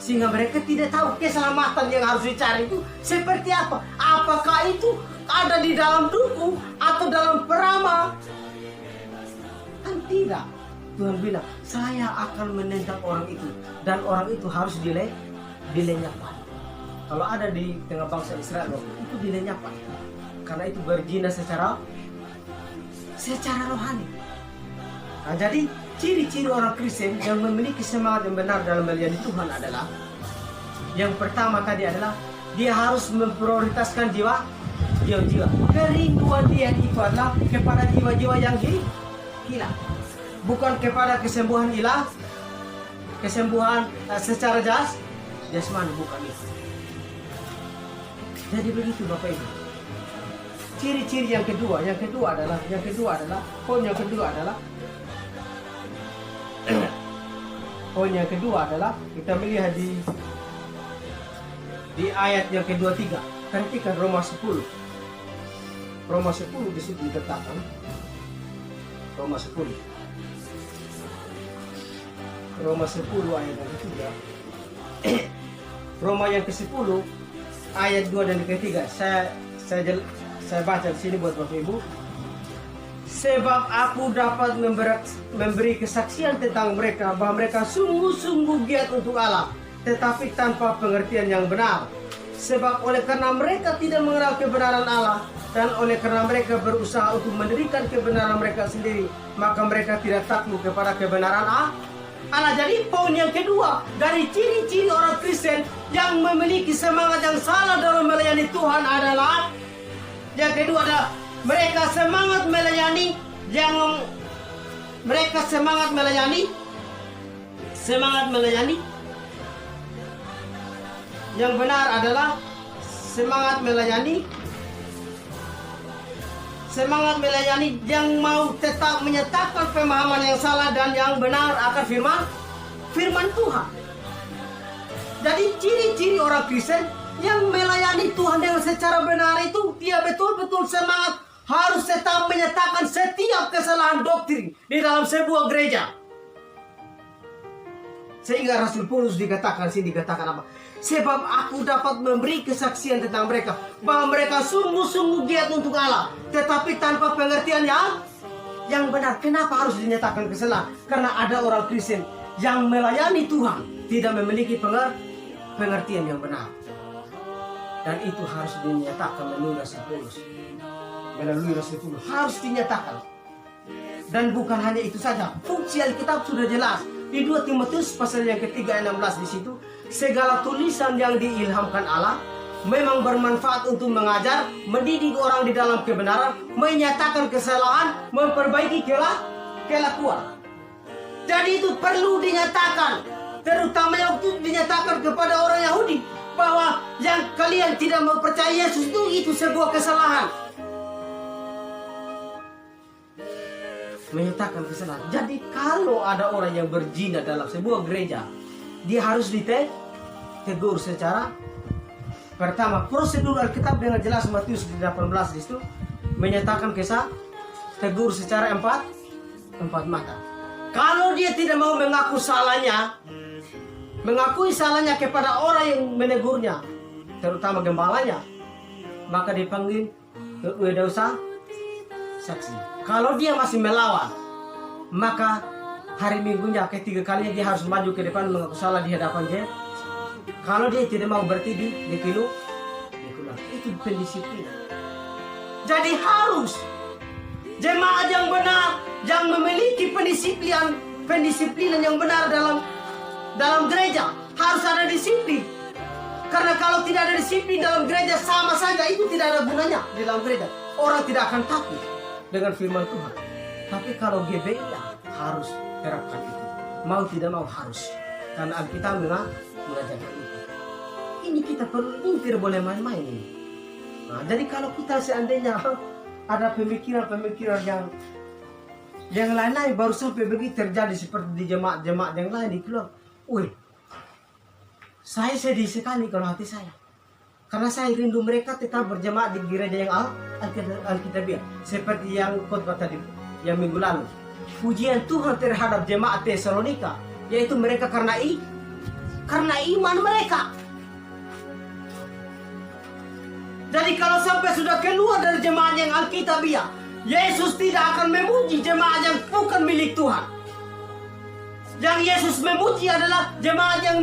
Sehingga mereka tidak tahu keselamatan yang harus dicari itu seperti apa. Apakah itu ada di dalam duku atau dalam peramal? Kan tidak. Tuhan bilang, saya akan menentang orang itu. Dan orang itu harus dilenyapkan. Kalau ada di tengah bangsa Israel itu dilenyapkan. Karena itu berzina secara rohani. Nah, jadi ciri-ciri orang Kristen yang memiliki semangat yang benar dalam melayani Tuhan adalah yang pertama tadi adalah dia harus memprioritaskan jiwa. Kerinduan dia itu adalah kepada jiwa-jiwa yang hilang, bukan kepada kesembuhan secara jasmani, bukan itu. Jadi begitu Bapak Ibu. Ciri-ciri yang kedua adalah poin yang kedua adalah kita melihat di ayat yang kedua 3. Perhatikan Roma 10 di situ ditetapkan. Roma 10 ayat yang ketiga. Roma yang ke-10 ayat 2 dan ke-3. Saya baca di sini buat Bapak Ibu. Sebab aku dapat memberi kesaksian tentang mereka bahwa mereka sungguh-sungguh giat untuk Allah, tetapi tanpa pengertian yang benar. Sebab oleh karena mereka tidak mengenal kebenaran Allah dan oleh karena mereka berusaha untuk mendirikan kebenaran mereka sendiri, maka mereka tidak takluk kepada kebenaran Allah. Jadi poin yang kedua dari ciri-ciri orang Kristen yang memiliki semangat yang salah dalam melayani Tuhan adalah yang kedua adalah mereka semangat melayani yang benar adalah semangat melayani yang mau tetap menyatakan pemahaman yang salah dan yang benar akan firman Tuhan. Jadi ciri-ciri orang Kristen yang melayani Tuhan dengan secara benar itu dia betul-betul semangat harus tetap menyatakan setiap kesalahan doktrin di dalam sebuah gereja. Sehingga Rasul Paulus dikatakan apa? Sebab aku dapat memberi kesaksian tentang mereka bahwa mereka sungguh-sungguh giat untuk Allah, tetapi tanpa pengertian yang benar. Kenapa harus dinyatakan kesalahan? Karena ada orang Kristen yang melayani Tuhan tidak memiliki pengertian yang benar. Dan itu harus dinyatakan melalui Rasul Paulus. Harus dinyatakan. Dan bukan hanya itu saja, fungsi Alkitab sudah jelas. Di 2 Timotius pasal yang ketiga 16 di situ, segala tulisan yang diilhamkan Allah memang bermanfaat untuk mengajar, mendidik orang di dalam kebenaran, menyatakan kesalahan, memperbaiki kelakuan. Jadi itu perlu dinyatakan. terutama yang waktu dinyatakan kepada orang Yahudi bahwa yang kalian tidak mau percaya Yesus itu sebuah kesalahan. Menyatakan kesalahan. Jadi kalau ada orang yang berzina dalam sebuah gereja, dia harus ditegur secara pertama. Prosedur Alkitab dengan jelas Matius 18 di situ menyatakan tegur secara empat mata. Kalau dia tidak mau mengaku salahnya, mengakui salahnya kepada orang yang menegurnya, terutama gembalanya, maka dipanggil ke dosa saksi. Kalau dia masih melawan, maka hari Minggunya ketiga kalinya dia harus maju ke depan mengaku salah di hadapan dia. Kalau dia tidak mau berarti dikeluar. Itu pendisiplinan. Jadi harus jemaat yang benar, yang memiliki pendisiplinan yang benar dalam gereja, harus ada disiplin. Karena kalau tidak ada disiplin dalam gereja, sama saja itu tidak ada gunanya di dalam gereja. Orang tidak akan takut dengan firman Tuhan. Tapi kalau GBI harus terapkan itu. Mau tidak mau harus. Karena Alkitab mengajarkan itu. Ini kita perlu, ini tidak boleh main-main ini. Nah, jadi kalau kita seandainya ada pemikiran-pemikiran yang lain-lain baru sampai begitu terjadi seperti di jemaat-jemaat yang lain di keluar. Saya sedih sekali kalau hati saya. Karena saya rindu mereka tetap berjemaat di gereja yang Alkitabiah. Seperti yang khotbah tadi, yang minggu lalu. Pujian Tuhan terhadap jemaat Tesalonika, yaitu mereka karena iman mereka. Jadi kalau sampai sudah keluar dari jemaat yang Alkitabiah, Yesus tidak akan memuji jemaat yang bukan milik Tuhan. Yang Yesus memuji adalah jemaat yang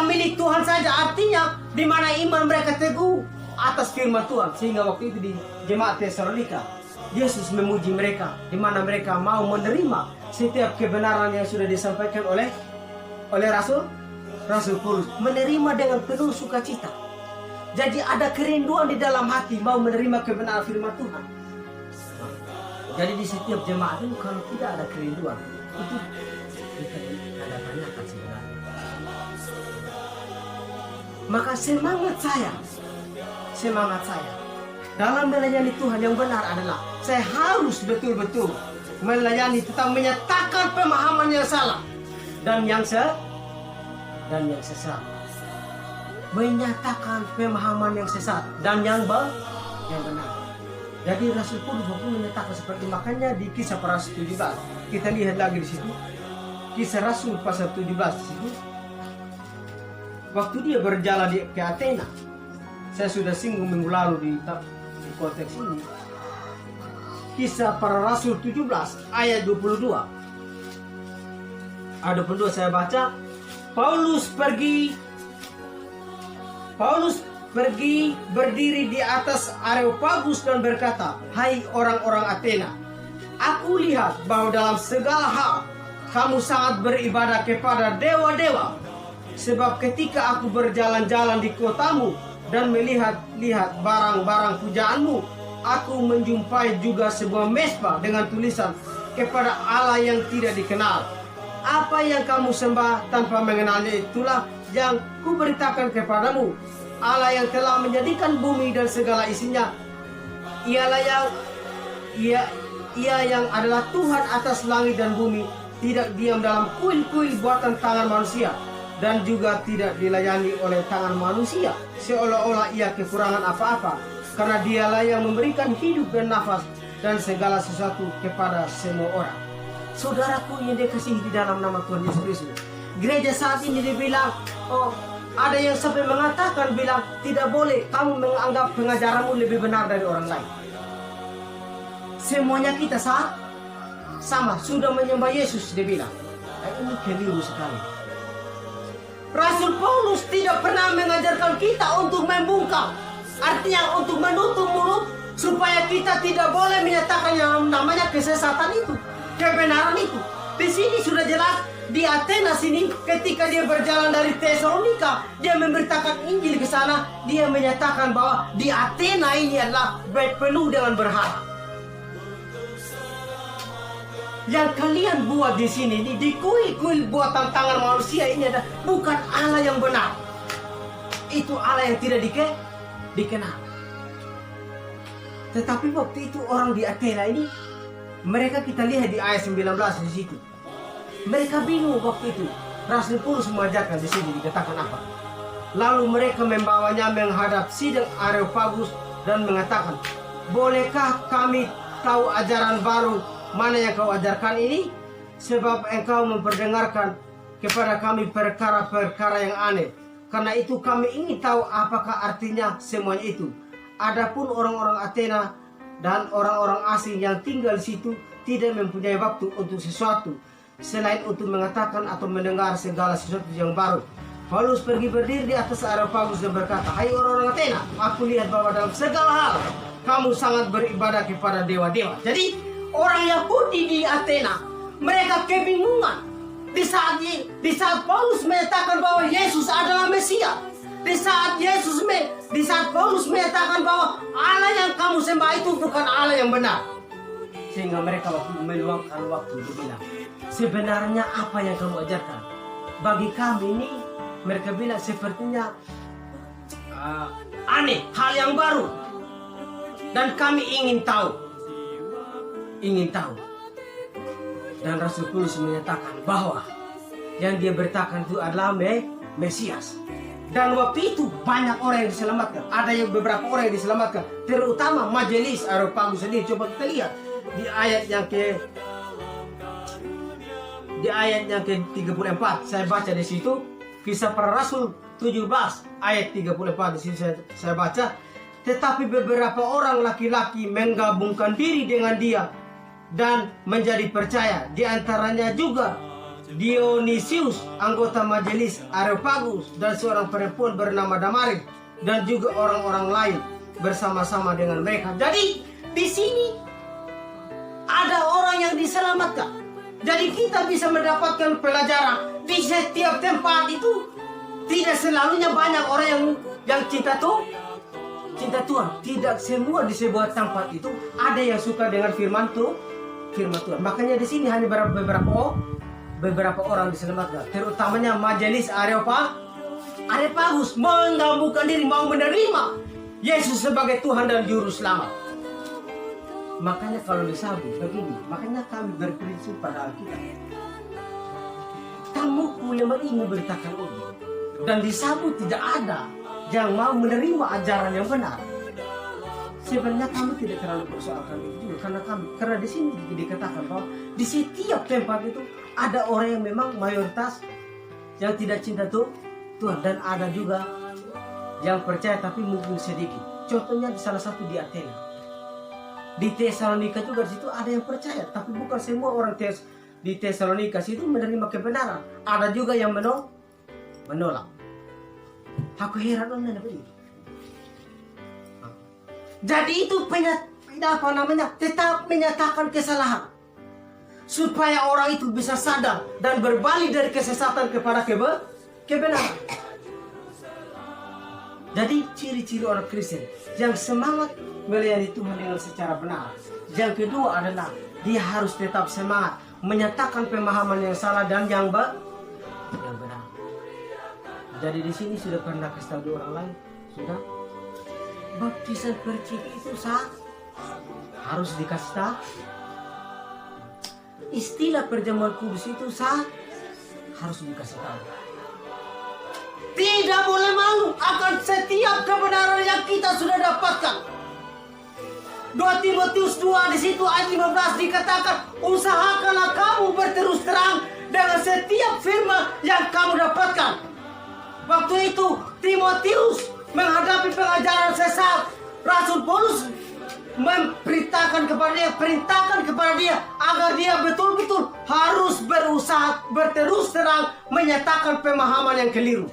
milik Tuhan saja. Artinya di mana iman mereka teguh atas firman Tuhan. Sehingga waktu itu di jemaat Tesalonika, Yesus memuji mereka di mana mereka mau menerima setiap kebenaran yang sudah disampaikan oleh Rasul Paulus, menerima dengan penuh sukacita. Jadi ada kerinduan di dalam hati mau menerima kebenaran firman Tuhan. Jadi di setiap jemaat itu kalau tidak ada kerinduan, itu kita ada tanyakan sebenarnya. Maka semangat saya dalam melayani Tuhan yang benar adalah saya harus betul-betul melayani, tetap menyatakan pemahaman yang salah dan yang sesat. Menyatakan pemahaman yang sesat dan yang benar. Jadi Rasul Paulus menyatakan seperti, makanya di Kisah Para Rasul 17 kita lihat lagi di situ, Kisah Rasul pasal 17 di situ. Waktu dia berjalan ke Athena, saya sudah singgung minggu lalu di konteks ini. Kisah Para Rasul 17 ayat 22. Ayat 22 saya baca. Paulus pergi berdiri di atas Areopagus dan berkata, "Hai orang-orang Athena, aku lihat bahwa dalam segala hal kamu sangat beribadah kepada dewa-dewa. Sebab ketika aku berjalan-jalan di kotamu dan melihat-lihat barang-barang pujaanmu, aku menjumpai juga sebuah mezbah dengan tulisan kepada Allah yang tidak dikenal. Apa yang kamu sembah tanpa mengenalnya itulah yang kuberitakan kepadamu. Allah yang telah menjadikan bumi dan segala isinya, Ia yang adalah Tuhan atas langit dan bumi, tidak diam dalam kuil-kuil buatan tangan manusia, dan juga tidak dilayani oleh tangan manusia seolah-olah ia kekurangan apa-apa, karena dialah yang memberikan hidup dan nafas dan segala sesuatu kepada semua orang." Saudaraku yang dikasihi di dalam nama Tuhan Yesus Kristus, gereja saat ini dibilang, ada yang sampai mengatakan bilang tidak boleh kamu menganggap pengajaranmu lebih benar dari orang lain. Semuanya kita sama, sudah menyembah Yesus, dia bilang. Ini keliru sekali. Rasul Paulus tidak pernah mengajarkan kita untuk membungkam, artinya untuk menutup mulut supaya kita tidak boleh menyatakan yang namanya kesesatan itu, kebenaran itu. Di sini sudah jelas. Di Athena sini ketika dia berjalan dari Tesalonika, dia memberitakan Injil ke sana, dia menyatakan bahwa di Athena ini adalah penuh dengan berhala. yang kalian buat di sini, di kuil-kuil buatan tangan manusia ini adalah bukan Allah yang benar. Itu Allah yang tidak dikenal. Tetapi waktu itu orang di Athena ini, mereka kita lihat di ayat 19 di situ. Mereka bingung waktu itu. Rasul Paulus mengajarkan di sini dikatakan apa? Lalu mereka membawanya menghadap sidang Areopagus dan mengatakan, bolehkah kami tahu ajaran baru mana yang kau ajarkan ini? Sebab engkau memperdengarkan kepada kami perkara-perkara yang aneh. Karena itu kami ingin tahu apakah artinya semuanya itu. Adapun orang-orang Athena dan orang-orang asing yang tinggal di situ tidak mempunyai waktu untuk sesuatu selain untuk mengatakan atau mendengar segala sesuatu yang baru. Paulus pergi berdiri di atas Areopagus dan berkata, hai orang-orang Athena, aku lihat bahwa dalam segala hal kamu sangat beribadah kepada dewa-dewa. Jadi orang Yahudi di Athena, mereka kebingungan di saat Paulus menyatakan bahwa Yesus adalah Mesias. Di saat Paulus menyatakan bahwa Allah yang kamu sembah itu bukan Allah yang benar. Sehingga mereka meluangkan waktu untuk bilang, sebenarnya apa yang kamu ajarkan? Bagi kami ini, mereka bilang sepertinya aneh, hal yang baru. Dan kami ingin tahu. Dan Rasul Paulus menyatakan bahwa yang dia beritakan itu adalah Mesias. Dan waktu itu banyak orang yang diselamatkan. Ada yang beberapa orang yang diselamatkan, terutama majelis Areopagus sendiri. Coba kita lihat di ayat yang ke-34. Saya baca di situ Kisah Para Rasul 17 ayat 34. Di sini saya baca, tetapi beberapa orang laki-laki menggabungkan diri dengan dia dan menjadi percaya. Di antaranya juga Dionysius, anggota majelis Areopagus, dan seorang perempuan bernama Damaris, dan juga orang-orang lain bersama-sama dengan mereka. Jadi di sini ada orang yang diselamatkan. Jadi kita bisa mendapatkan pelajaran di setiap tempat itu. Tidak selalunya banyak orang yang cinta Tuhan. Tidak semua di sebuah tempat itu ada yang suka dengan firman Tuhan. Makanya di sini hanya beberapa orang diselamatkan, terutamanya majelis Areopagus menggabungkan diri, mau menerima Yesus sebagai Tuhan dan Juru Selamat. Makanya kalau disambut begini, makanya kami berprinsip pada Alkitab, tamuku yang ingin memberitakan ini, dan disambut tidak ada yang mau menerima ajaran yang benar. Sebenarnya kami tidak terlalu persoalkan itu juga, karena di sini dikatakan bahwa di setiap tempat itu ada orang yang memang mayoritas yang tidak cinta Tuhan, dan ada juga yang percaya tapi mungkin sedikit. Contohnya di salah satu di Athena. Di Tesalonika juga di situ ada yang percaya, tapi bukan semua orang di Tesalonika situ menerima kebenaran. Ada juga yang menolak. Aku heran dengan itu. Jadi itu tetap menyatakan kesalahan, supaya orang itu bisa sadar dan berbalik dari kesesatan kepada kebenaran. Jadi ciri-ciri orang Kristen yang semangat melayani Tuhan dengan secara benar. Yang kedua adalah dia harus tetap semangat menyatakan pemahaman yang salah dan yang benar. Jadi di sini sudah pernah kasih tahu orang lain, sudah baptisan percikan itu harus dikasih tahu. Istilah perjamuan kudus itu harus dikasih tahu. Tidak boleh malu akan setiap kebenaran yang kita sudah dapatkan. 2 Timotius 2 di situ ayat 15 dikatakan, usahakanlah kamu berterus terang dengan setiap firman yang kamu dapatkan. Waktu itu Timotius menghadapi pengajaran sesat. Rasul Paulus perintahkan kepada dia agar dia betul-betul harus berusaha berterus terang menyatakan pemahaman yang keliru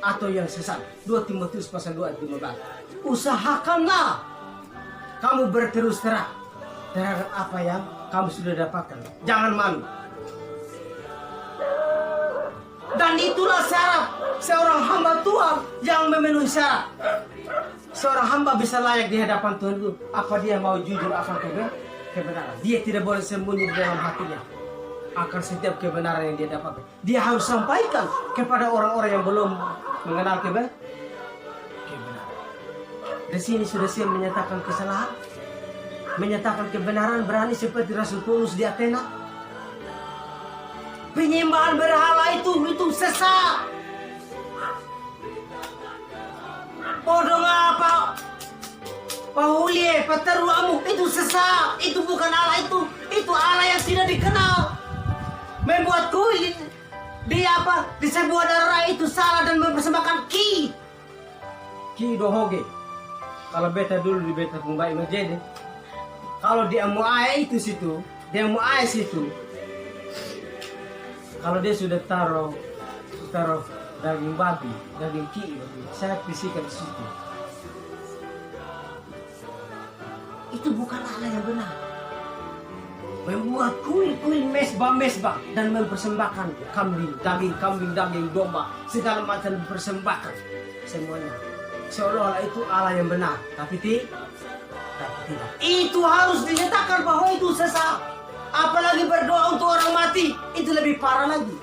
atau yang sesat. 2 Timotius pasal 2 ayat 15. Usahakanlah kamu berterus terang terhadap apa yang kamu sudah dapatkan. Jangan malu. Dan itulah syarat seorang hamba Tuhan yang memenuhi syarat. Seorang hamba bisa layak di hadapan Tuhan itu apa dia mau jujur akan kebenaran. Dia tidak boleh sembunyi di dalam hatinya akan setiap kebenaran yang dia dapatkan. Dia harus sampaikan kepada orang-orang yang belum mengenal kebenaran. Di sini sudah siap menyatakan kesalahan, menyatakan kebenaran, berani seperti Rasul Paulus di Athena. Penyembahan berhala itu sesat. Bodoh apa? Paulie, pateruamu itu sesat. Itu bukan Allah, itu Allah yang tidak dikenal. Membuat kuil di sebuah daerah itu salah dan mempersembahkan ki dohoge. Kalau beta dulu di beta pembaik menjadi, kalau dia mau air itu situ, dia mau air situ. Kalau dia sudah taruh daging babi, daging ki, saya bisikan di situ. Itu bukan Allah yang benar. Membuat kuil-kuil mesbah dan mempersembahkan daging kambing, daging domba, segala macam dipersembahkan semuanya. Seolah-olah itu Allah yang benar, tapi tidak. Itu harus dinyatakan bahwa itu sesat. Apalagi berdoa untuk orang mati, itu lebih parah lagi.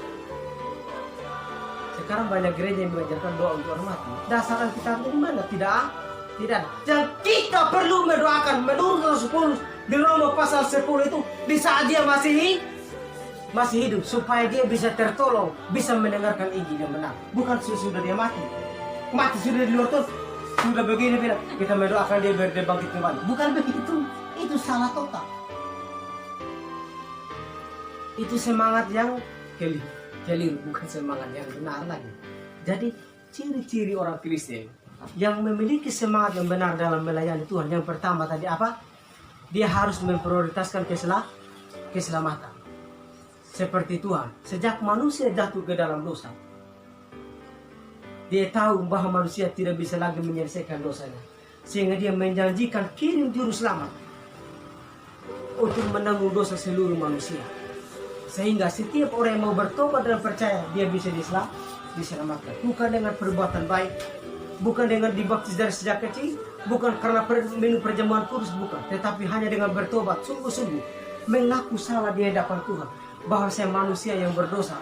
Sekarang banyak gereja yang mengajarkan doa untuk orang mati. Dasar kita dari mana? Tidak. Dan kita perlu mendoakan menurut Rasul Paulus di Roma pasal 10 itu di saat dia masih hidup, supaya dia bisa tertolong, bisa mendengarkan Injil yang benar. Bukan sesudah dia mati sudah di luar Tuhan, sudah begini bilang kita mendoakan dia biar dia bangkit kembali. Bukan begitu, itu salah total. Itu semangat yang keliru, bukan semangat yang benar lagi. Jadi ciri-ciri orang Kristen yang memiliki semangat yang benar dalam melayani Tuhan, yang pertama tadi apa? Dia harus memprioritaskan keselamatan. Seperti Tuhan, sejak manusia jatuh ke dalam dosa, dia tahu bahwa manusia tidak bisa lagi menyelesaikan dosanya, sehingga dia menjanjikan kirim juru selamat untuk menanggung dosa seluruh manusia, sehingga setiap orang yang mau bertobat dan percaya, dia bisa diselamatkan. Bukan dengan perbuatan baik, bukan dengan dibaptis dari sejak kecil, bukan karena minum perjamuan kudus, bukan, tetapi hanya dengan bertobat sungguh-sungguh, mengaku salah di hadapan Tuhan, bahwa saya manusia yang berdosa,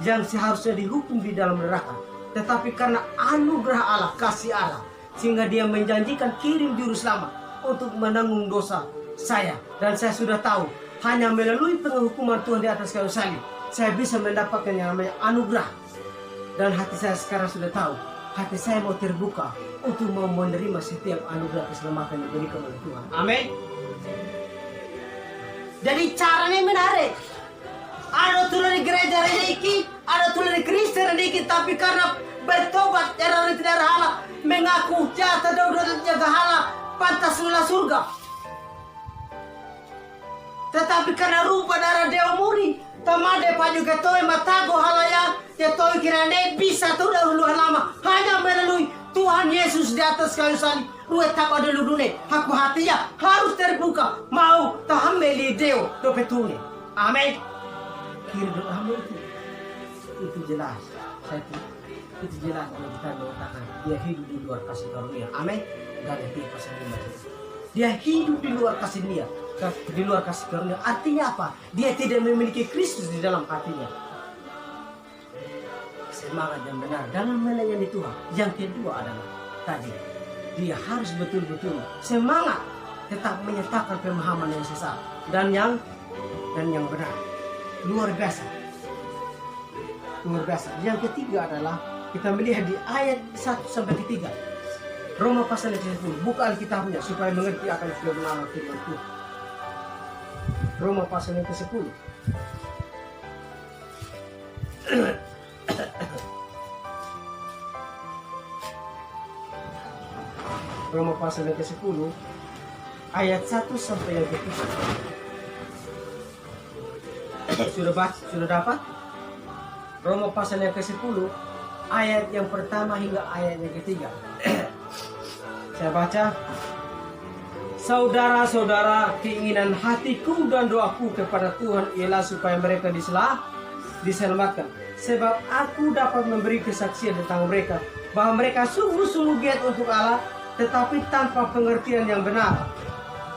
yang seharusnya dihukum di dalam neraka. Tetapi karena anugerah Allah, kasih Allah, sehingga dia menjanjikan kirim juru selamat untuk menanggung dosa saya. Dan saya sudah tahu, hanya melalui penghukuman Tuhan di atas kayu salib, saya bisa mendapatkan yang namanya anugerah. Dan hati saya sekarang sudah tahu, hati saya mau terbuka untuk mau menerima setiap anugerah keselamatan yang diberikan oleh Tuhan. Amin. Jadi caranya menarik. Ada tulah di gereja rediki, ada tulah di Kristen rediki, tapi karena bertobat dari tidak halah, mengaku jatah daudot jaga halah, pantas lula surga. Tetapi karena rupa darah dewa muri, tamade paju ketoi matago halaya, ketoi kirane bisa tuh dahulu lama, hanya melalui Tuhan Yesus di atas kayu salib. Ruwe tak ada ludune, aku hatinya harus terbuka, mau tahameli deo dopetune. Amin. Kiri doamu itu jelas. Itu jelas kalau kita mengatakan dia hidup di luar kasih karunia. Amin. Galatia pasal 5. Dia hidup di luar kasih dia, di luar kasih karunia. Artinya apa? Dia tidak memiliki Kristus di dalam hatinya. Semangat yang benar dalam melayani Tuhan. Yang kedua adalah tadi, dia harus betul-betul semangat tetap menyatakan pemahaman yang sesat dan yang benar. Luar biasa. Yang ketiga adalah kita melihat di ayat 1-3. Roma pasal 10. Buka Alkitabnya supaya mengerti akan firman Tuhan. Roma pasal 10. Roma pasal 10 ayat 1 sampai yang ketiga. Sudah dapat? Roma pasal yang ke-10 ayat yang pertama hingga ayat yang ketiga. Saya baca. Saudara-saudara, keinginan hatiku dan doaku kepada Tuhan ialah supaya mereka diselamatkan. Sebab aku dapat memberi kesaksian tentang mereka bahwa mereka sungguh-sungguh giat untuk Allah, tetapi tanpa pengertian yang benar.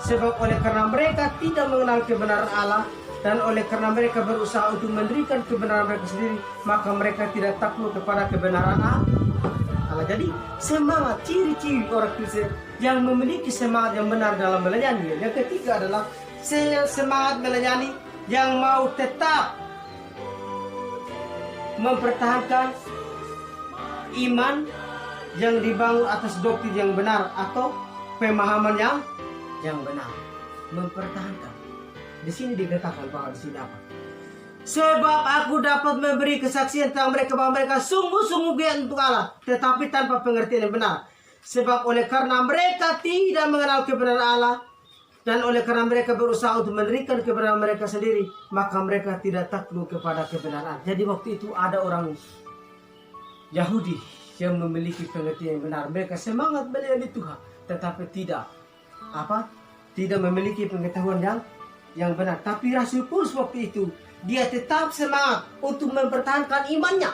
Sebab oleh karena mereka tidak mengenal kebenaran Allah, dan oleh karena mereka berusaha untuk mendirikan kebenaran mereka sendiri, maka mereka tidak takluk kepada kebenaran Allah. Jadi semangat, ciri-ciri orang Kristen yang memiliki semangat yang benar dalam melayani. Yang ketiga adalah semangat melayani yang mau tetap mempertahankan iman yang dibangun atas doktrin yang benar atau pemahaman yang benar. Mempertahankan. Di sini dikatakan bahwa di sini apa? Sebab aku dapat memberi kesaksian tentang mereka bahwa mereka sungguh-sungguh giat untuk Allah, tetapi tanpa pengertian yang benar. Sebab oleh karena mereka tidak mengenal kebenaran Allah, dan oleh karena mereka berusaha untuk mendirikan kebenaran mereka sendiri, maka mereka tidak takluk kepada kebenaran. Jadi waktu itu ada orang Yahudi yang memiliki pengertian yang benar. Mereka semangat melayani Tuhan, tetapi tidak memiliki pengetahuan yang benar. Tapi Rasul Paulus waktu itu dia tetap semangat untuk mempertahankan mempertahankan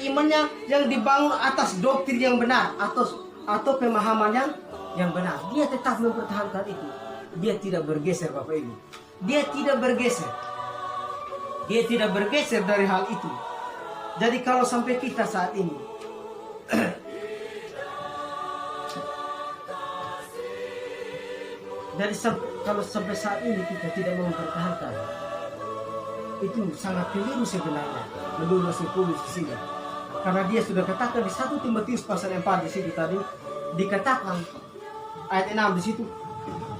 imannya yang dibangun atas doktrin yang benar atau pemahaman yang benar. Dia tetap mempertahankan itu. Dia tidak bergeser, Bapak Ibu. Dia tidak bergeser dari hal itu. Jadi kalau sampai kita saat ini kalau sampai saat ini kita tidak mau mempertahankan, itu sangat keliru sebenarnya menurut Rasul Paulus di sini. Karena dia sudah katakan di 1 Timotius pasal 4 di situ tadi, dikatakan ayat 6 di situ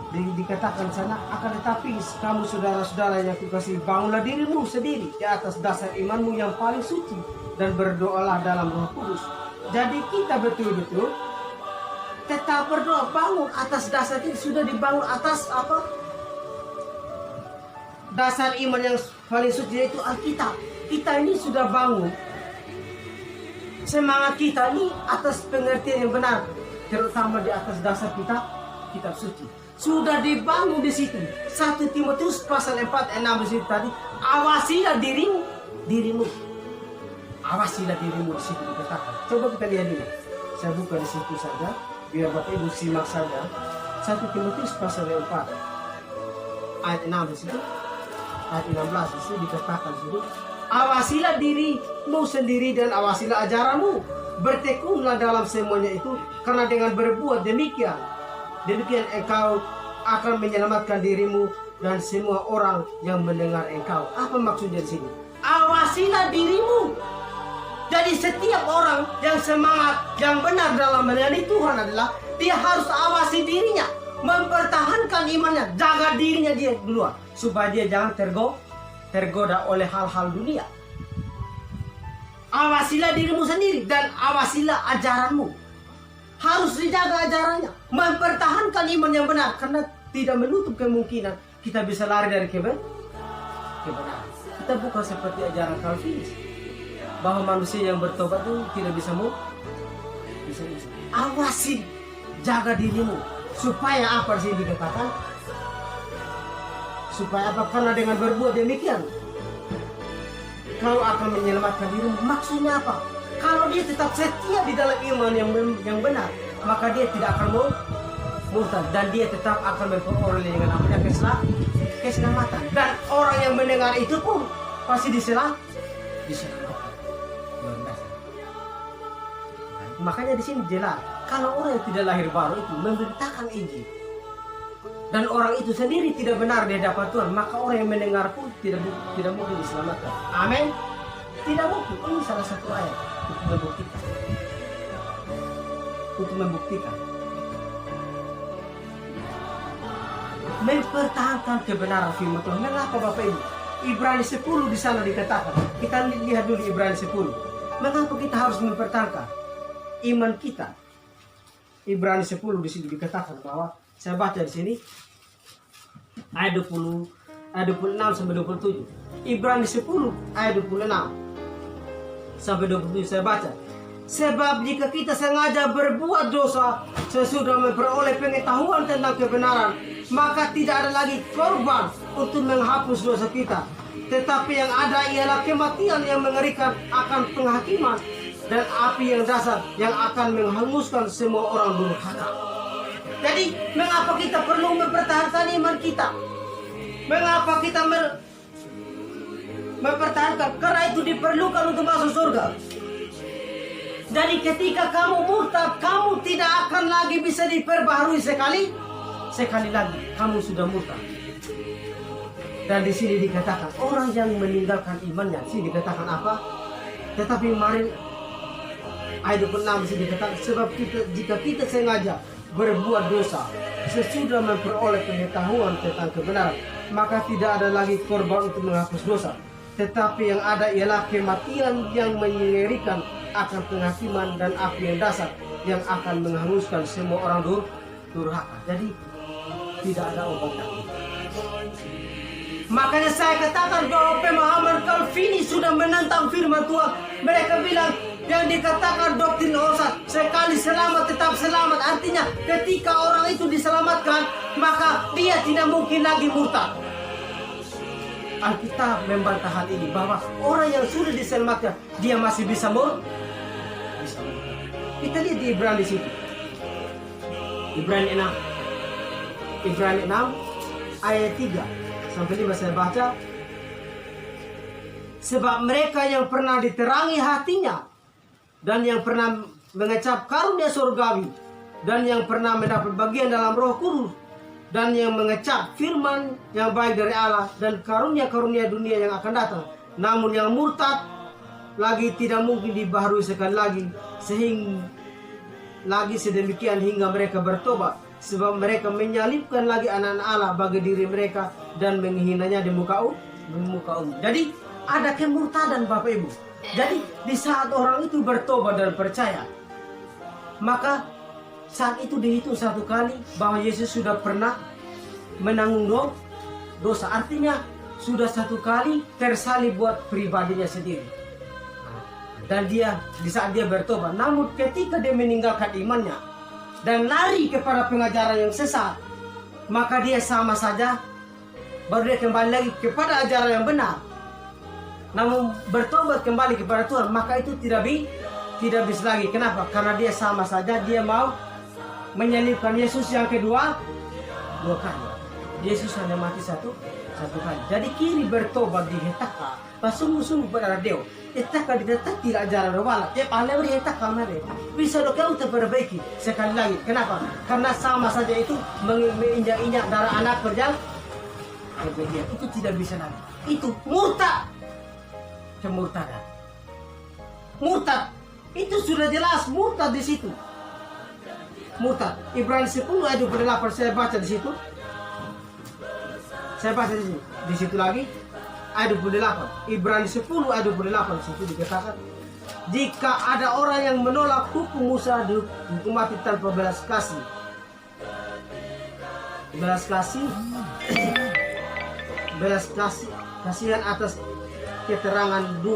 dikatakan sana, akan tetapi kamu saudara-saudara yang kukasihi, bangunlah dirimu sendiri di atas dasar imanmu yang paling suci dan berdoalah dalam Roh Kudus. Jadi kita betul-betul tetap berdoa, bangun atas dasar itu sudah dibangun atas apa? Dasar iman yang paling suci, yaitu Alkitab. Kita ini sudah bangun semangat kita ini atas pengertian yang benar, terutama di atas dasar kitab suci. Sudah dibangun di situ. 1 Timotius pasal 4 6 di situ tadi, awasilah dirimu. Awasilah dirimu di situ dikatakan. Coba kita lihat dulu. Saya buka di situ saja, biar Bapak Ibu simak saja. 1 Timotius pasal 4 ayat 6 di situ, ayat 16 di situ dikatakan di situ, awasilah dirimu sendiri dan awasilah ajaranmu, bertekunlah dalam semuanya itu, karena dengan berbuat demikian engkau akan menyelamatkan dirimu dan semua orang yang mendengar engkau. Apa maksudnya di sini? Awasilah dirimu. Jadi setiap orang yang semangat, yang benar dalam melayani Tuhan adalah dia harus awasi dirinya, mempertahankan imannya, jaga dirinya dia dulu, supaya dia jangan tergoda oleh hal-hal dunia. Awasilah dirimu sendiri dan awasilah ajaranmu. Harus dijaga ajarannya, mempertahankan iman yang benar, karena tidak menutup kemungkinan kita bisa lari dari kebenaran. Kita bukan seperti ajaran Calvinis bahwa manusia yang bertobat itu tidak bisa bisa. Awasi, jaga dirimu, supaya apa sih dikatakan? Supaya apa? Karena dengan berbuat demikian kau akan menyelamatkan dirimu. Maksudnya apa? Kalau dia tetap setia di dalam iman yang benar, maka dia tidak akan murtad, dan dia tetap akan memperoleh dengan namanya keselamatan. Dan orang yang mendengar itu pun pasti diselamatkan. Makanya di sini jelas, kalau orang yang tidak lahir baru itu memberitakan Injil, dan orang itu sendiri tidak benar di hadapan Tuhan, maka orang yang mendengar pun tidak mungkin diselamatkan. Amin. Tidak mungkin. Ini salah satu ayat untuk membuktikan mempertahankan kebenaran firman Tuhan. Mengapa Bapak Ibu? Ibrani 10 di sana dikatakan. Kita lihat dulu Ibrani 10. Mengapa kita harus mempertahankan iman kita? Ibrani 10 di sini dikatakan bahwa, saya baca di sini ayat 26 sampai 27. Ibrani 10 ayat 26 sampai 27 saya baca. Sebab jika kita sengaja berbuat dosa sesudah memperoleh pengetahuan tentang kebenaran, maka tidak ada lagi korban untuk menghapus dosa kita. Tetapi yang ada ialah kematian yang mengerikan akan penghakiman dan api yang dasar yang akan menghanguskan semua orang durhaka. Jadi mengapa kita perlu mempertahankan iman kita? Mengapa kita mempertahankan? Karena itu diperlukan untuk masuk surga. Jadi ketika kamu murtad, kamu tidak akan lagi bisa diperbaharui sekali lagi. Kamu sudah murtad. Dan di sini dikatakan orang yang meninggalkan imannya, sini dikatakan apa? Tetapi mari ayat 26 di sini dikatakan sebab jika kita sengaja berbuat dosa sesudah memperoleh pengetahuan tentang kebenaran, maka tidak ada lagi korban untuk menghapus dosa. Tetapi yang ada ialah kematian yang mengerikan akan penghakiman dan api yang dasar yang akan menghanguskan semua orang durhaka. Jadi tidak ada obat lagi. Makanya saya katakan bahwa pemahaman Calvini sudah menentang firman Tuhan. Mereka bilang yang dikatakan doktrin Osat, sekali selamat tetap selamat. Artinya ketika orang itu diselamatkan, maka dia tidak mungkin lagi murtad. Alkitab membantah hal ini, bahwa orang yang sudah diselamatkan, dia masih bisa murtad. Kita lihat di Ibrani situ. Ibrani 6 ayat 3 sampai 5 saya baca. Sebab mereka yang pernah diterangi hatinya, dan yang pernah mengecap karunia surgawi, dan yang pernah mendapat bagian dalam Roh Kudus, dan yang mengecap firman yang baik dari Allah, dan karunia-karunia dunia yang akan datang, namun yang murtad lagi tidak mungkin dibaharui sekali lagi, sehingga lagi sedemikian hingga mereka bertobat, sebab mereka menyalibkan lagi anak-anak Allah bagi diri mereka dan menghinanya di muka umum. Jadi ada kemurtadan Bapak Ibu. Jadi di saat orang itu bertobat dan percaya, maka saat itu dihitung satu kali bahwa Yesus sudah pernah menanggung dosa. Artinya sudah satu kali tersalib buat pribadinya sendiri. Dan dia di saat dia bertobat, namun ketika dia meninggalkan imannya dan lari kepada pengajaran yang sesat, maka dia sama saja, baru dia kembali lagi kepada ajaran yang benar. Namun bertobat kembali kepada Tuhan, maka itu tidak bisa lagi. Kenapa? Karena dia sama saja, dia mau menyalibkan Yesus yang dua kali. Yesus hanya mati satu kali. Jadi kini bertobat di hetaka, pasungguh-sungguh pada Deo. Hetaka didetak tidak ajaran wala. Pahala beri hetaka mare. Bisa lo kau terperbaiki sekali lagi. Kenapa? Karena sama saja itu menginjak-injak darah anak berjalan. Itu tidak bisa lagi. Itu murtad. Kemurtadan. Murtad. Itu sudah jelas murtad di situ. Murtad. Ibrani 10 ayat 28 saya baca di situ. Saya baca di sini. Di situ lagi ayat 28. Ibrani 10 ayat 28 di situ dikatakan, jika ada orang yang menolak hukum Musa dihukum mati tanpa belas kasih. Kasihan atas keterangan 2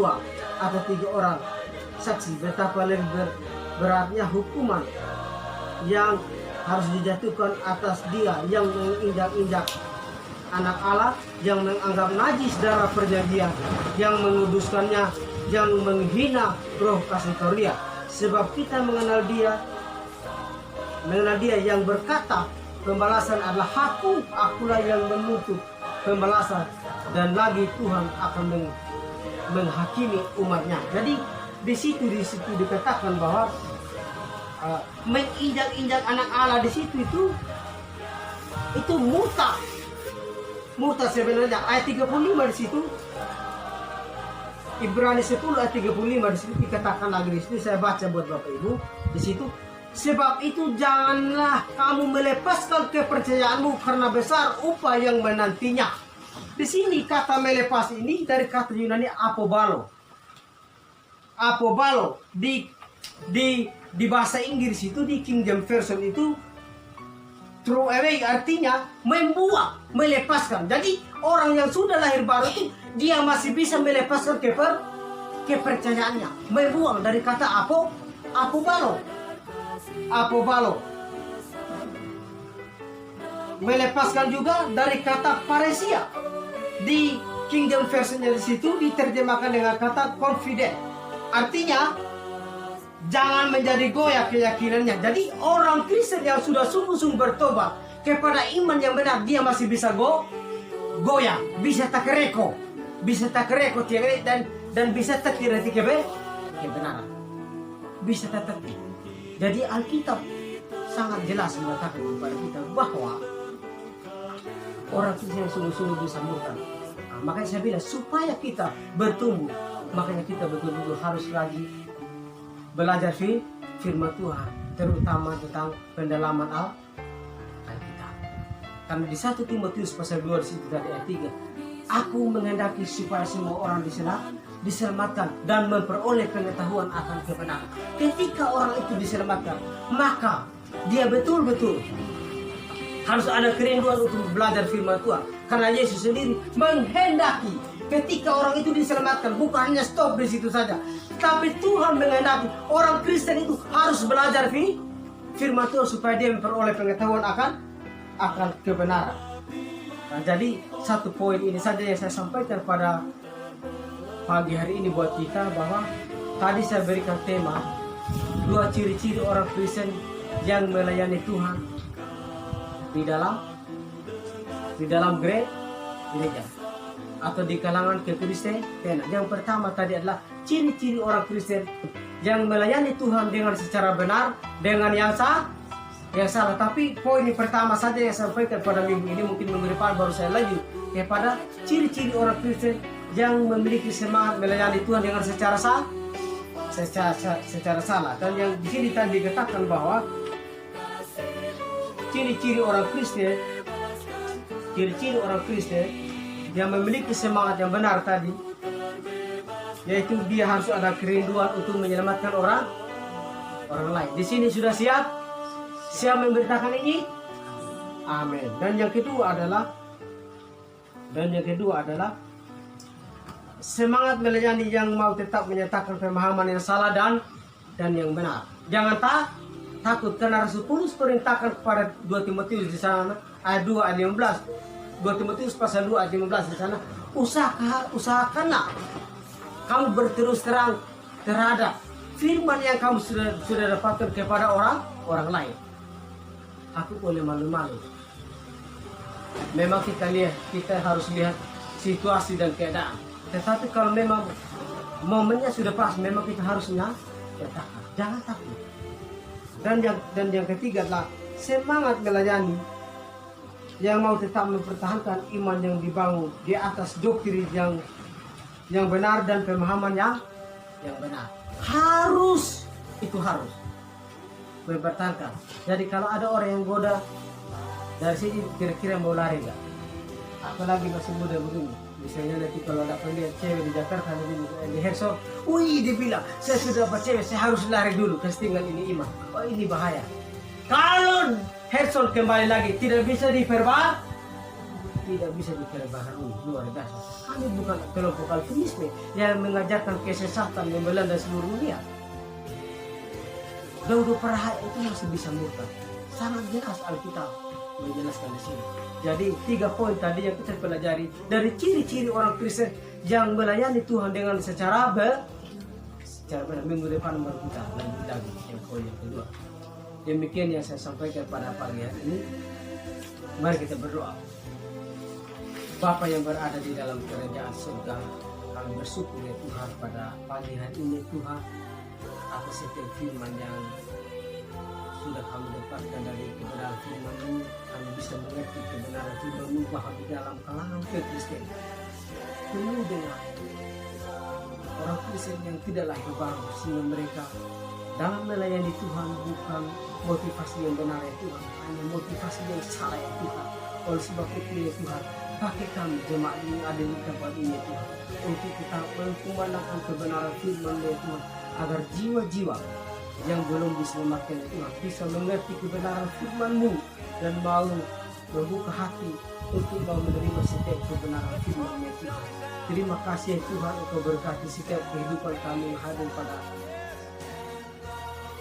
atau 3 orang saksi, betapa lebih beratnya hukuman yang harus dijatuhkan atas dia yang menginjak-injak anak Allah, yang menganggap najis darah perjanjian, yang menguduskannya, yang menghina roh kasih karunia. Sebab kita mengenal dia yang berkata, pembalasan adalah hakku, akulah yang menuntut pembalasan, dan lagi Tuhan akan menghakimi umatnya. Jadi di situ dikatakan bahwa menginjak-injak anak Allah di situ itu murtad. Murtad sebenarnya ayat 35 di situ. Ibrani 10 ayat 35 di situ dikatakan lagi di situ. Saya baca buat Bapak Ibu di situ. Sebab itu janganlah kamu melepaskan kepercayaanmu, karena besar upah yang menantinya. Di sini kata melepas ini dari kata Yunani apobalo. Apobalo di bahasa Inggris itu, di King James Version itu throw away, artinya membuang, melepaskan. Jadi orang yang sudah lahir baru itu dia masih bisa melepaskan kepercayaannya, membuang dari kata apobalo. Melepaskan juga dari kata paresia. Di King James Version di situ diterjemahkan dengan kata confident. Artinya Jangan menjadi goyah keyakinannya. Jadi orang Kristen yang sudah sungguh-sungguh bertobat kepada iman yang benar, dia masih bisa goyah, bisa tak kereko, dan bisa tak kira kebenaran, bisa tetap. Jadi Alkitab sangat jelas mengatakan kepada kita bahwa orang Kristen yang sungguh-sungguh bisa murka. Makanya saya bilang supaya kita bertumbuh, makanya kita betul-betul harus lagi belajar firman Tuhan, terutama tentang pendalaman Alkitab. Karena di 1 Timotius pasal 2 di situ dari ayat 3, aku menghendaki supaya semua orang diselamatkan dan memperoleh pengetahuan akan kebenaran. Ketika orang itu diselamatkan, maka dia betul-betul harus ada kerinduan untuk belajar firman Tuhan. Karena Yesus sendiri menghendaki ketika orang itu diselamatkan, bukan hanya stop di situ saja, tapi Tuhan menghendaki orang Kristen itu harus belajar firman Tuhan supaya dia memperoleh pengetahuan akan kebenaran. Nah, jadi satu poin ini saja yang saya sampaikan pada pagi hari ini buat kita, bahwa tadi saya berikan tema 2 ciri-ciri orang Kristen yang melayani Tuhan di dalam gereja atau di kalangan kekristenan. Yang pertama tadi adalah ciri-ciri orang Kristen yang melayani Tuhan dengan secara benar, dengan yang salah. Tapi poin yang pertama saja yang saya sampaikan pada minggu ini, mungkin minggu depan baru saya lanjut kepada ciri-ciri orang Kristen yang memiliki semangat melayani Tuhan dengan secara salah. Dan yang di sini tadi dikatakan bahwa ciri-ciri orang Kristen yang memiliki semangat yang benar tadi, yaitu dia harus ada kerinduan untuk menyelamatkan orang lain. Di sini sudah siap memberitakan ini. Amin. Dan yang kedua adalah semangat melayani yang mau tetap menyatakan pemahaman yang salah dan yang benar. Jangan takut, karena Rasul Paulus perintahkan kepada 2 Timotius di sana ayat 2 ayat 15. 2 Timotius pasal 2 ayat 15 di sana, usahakanlah kamu berterus terang terhadap firman yang kamu sudah dapatkan kepada orang lain. Aku boleh malu-malu. Memang kita harus lihat situasi dan keadaan. Tetapi kalau memang momennya sudah pas, memang kita harusnya katakan, jangan takut. Dan yang ketiga adalah semangat melayani yang mau tetap mempertahankan iman yang dibangun di atas doktrin yang benar dan pemahaman yang benar. Harus mempertahankan. Jadi kalau ada orang yang goda dari sini, kira-kira mau lari nggak? Apalagi masih muda begini. Misalnya nanti kalau ada lihat cewek di Jakarta di Hersol, dia bilang saya sudah dapat cewek, saya harus lari dulu, kasih tinggal ini iman. Oh, ini bahaya. Kalau Hersol kembali lagi tidak bisa diperbaharui, luar biasa. Kami bukan kelompok Calvinisme yang mengajarkan kesesatan yang melanda seluruh dunia. Daudo Praha itu masih bisa murtad. Sangat jelas Alkitab menjelaskan di sini. Jadi 3 poin tadi yang kita pelajari dari ciri-ciri orang Kristen yang melayani Tuhan dengan secara benar. Minggu depan baru kita lanjut lagi yang poin yang kedua. Demikian yang saya sampaikan pada pagi hari ini. Mari kita berdoa. Bapa yang berada di dalam kerajaan surga, kami bersyukur ya Tuhan pada pagi hari ini Tuhan, atas setiap firman yang sudah kami dapatkan dari kebenaran firman-Mu. Kami bisa mengerti kebenaran firman-Mu bahwa di dalam kalangan kekristenan penuh dengan orang Kristen yang tidak lahir baru, sehingga mereka dalam melayani Tuhan bukan motivasi yang benar ya Tuhan, hanya motivasi yang salah ya Tuhan. Oleh sebab itu ya Tuhan, pakai kami jemaat yang ada di tempat ini ya Tuhan, untuk kita mengkumandangkan kebenaran firman ya Tuhan, agar jiwa-jiwa yang belum diselamatkan ya Tuhan bisa mengerti kebenaran firman-Mu dan mau membuka hati untuk mau menerima setiap kebenaran firman ya Tuhan. Terima kasih ya Tuhan, Engkau berkati setiap kehidupan kami yang hadir pada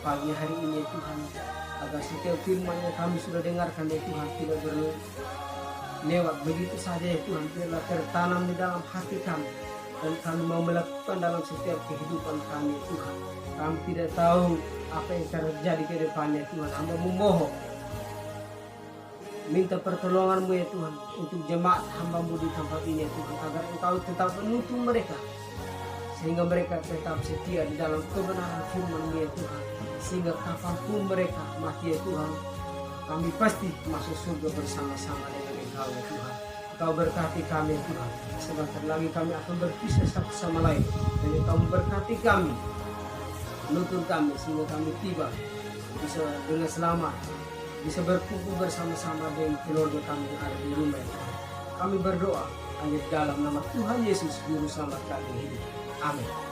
pagi hari ini ya Tuhan, agar setiap firman yang kami sudah dengarkan ya Tuhan tidak berlewat begitu saja ya Tuhan, biarlah tertanam di dalam hati kami, dan kami mau melakukan dalam setiap kehidupan kami Tuhan. Kami tidak tahu apa yang akan terjadi ke depannya Tuhan. Hamba memohon, minta pertolongan-Mu ya Tuhan untuk jemaat hamba-Mu di tempat ini ya Tuhan, agar Engkau tetap menuntun mereka sehingga mereka tetap setia di dalam kebenaran firman-Mu ya Tuhan, sehingga kapanpun mereka mati ya Tuhan, kami pasti masuk surga bersama-sama dengan Engkau ya Tuhan. Engkau berkati kami ya Tuhan. Sebentar lagi kami akan berpisah satu sama lain, dan Engkau memberkati kami, menuntun kami sehingga kami tiba bisa dengan selamat, bisa berkumpul bersama-sama dengan keluarga kami yang ada di rumah ya Tuhan. Kami berdoa hanya dalam nama Tuhan Yesus Juru Selamat kami hidup. Amin.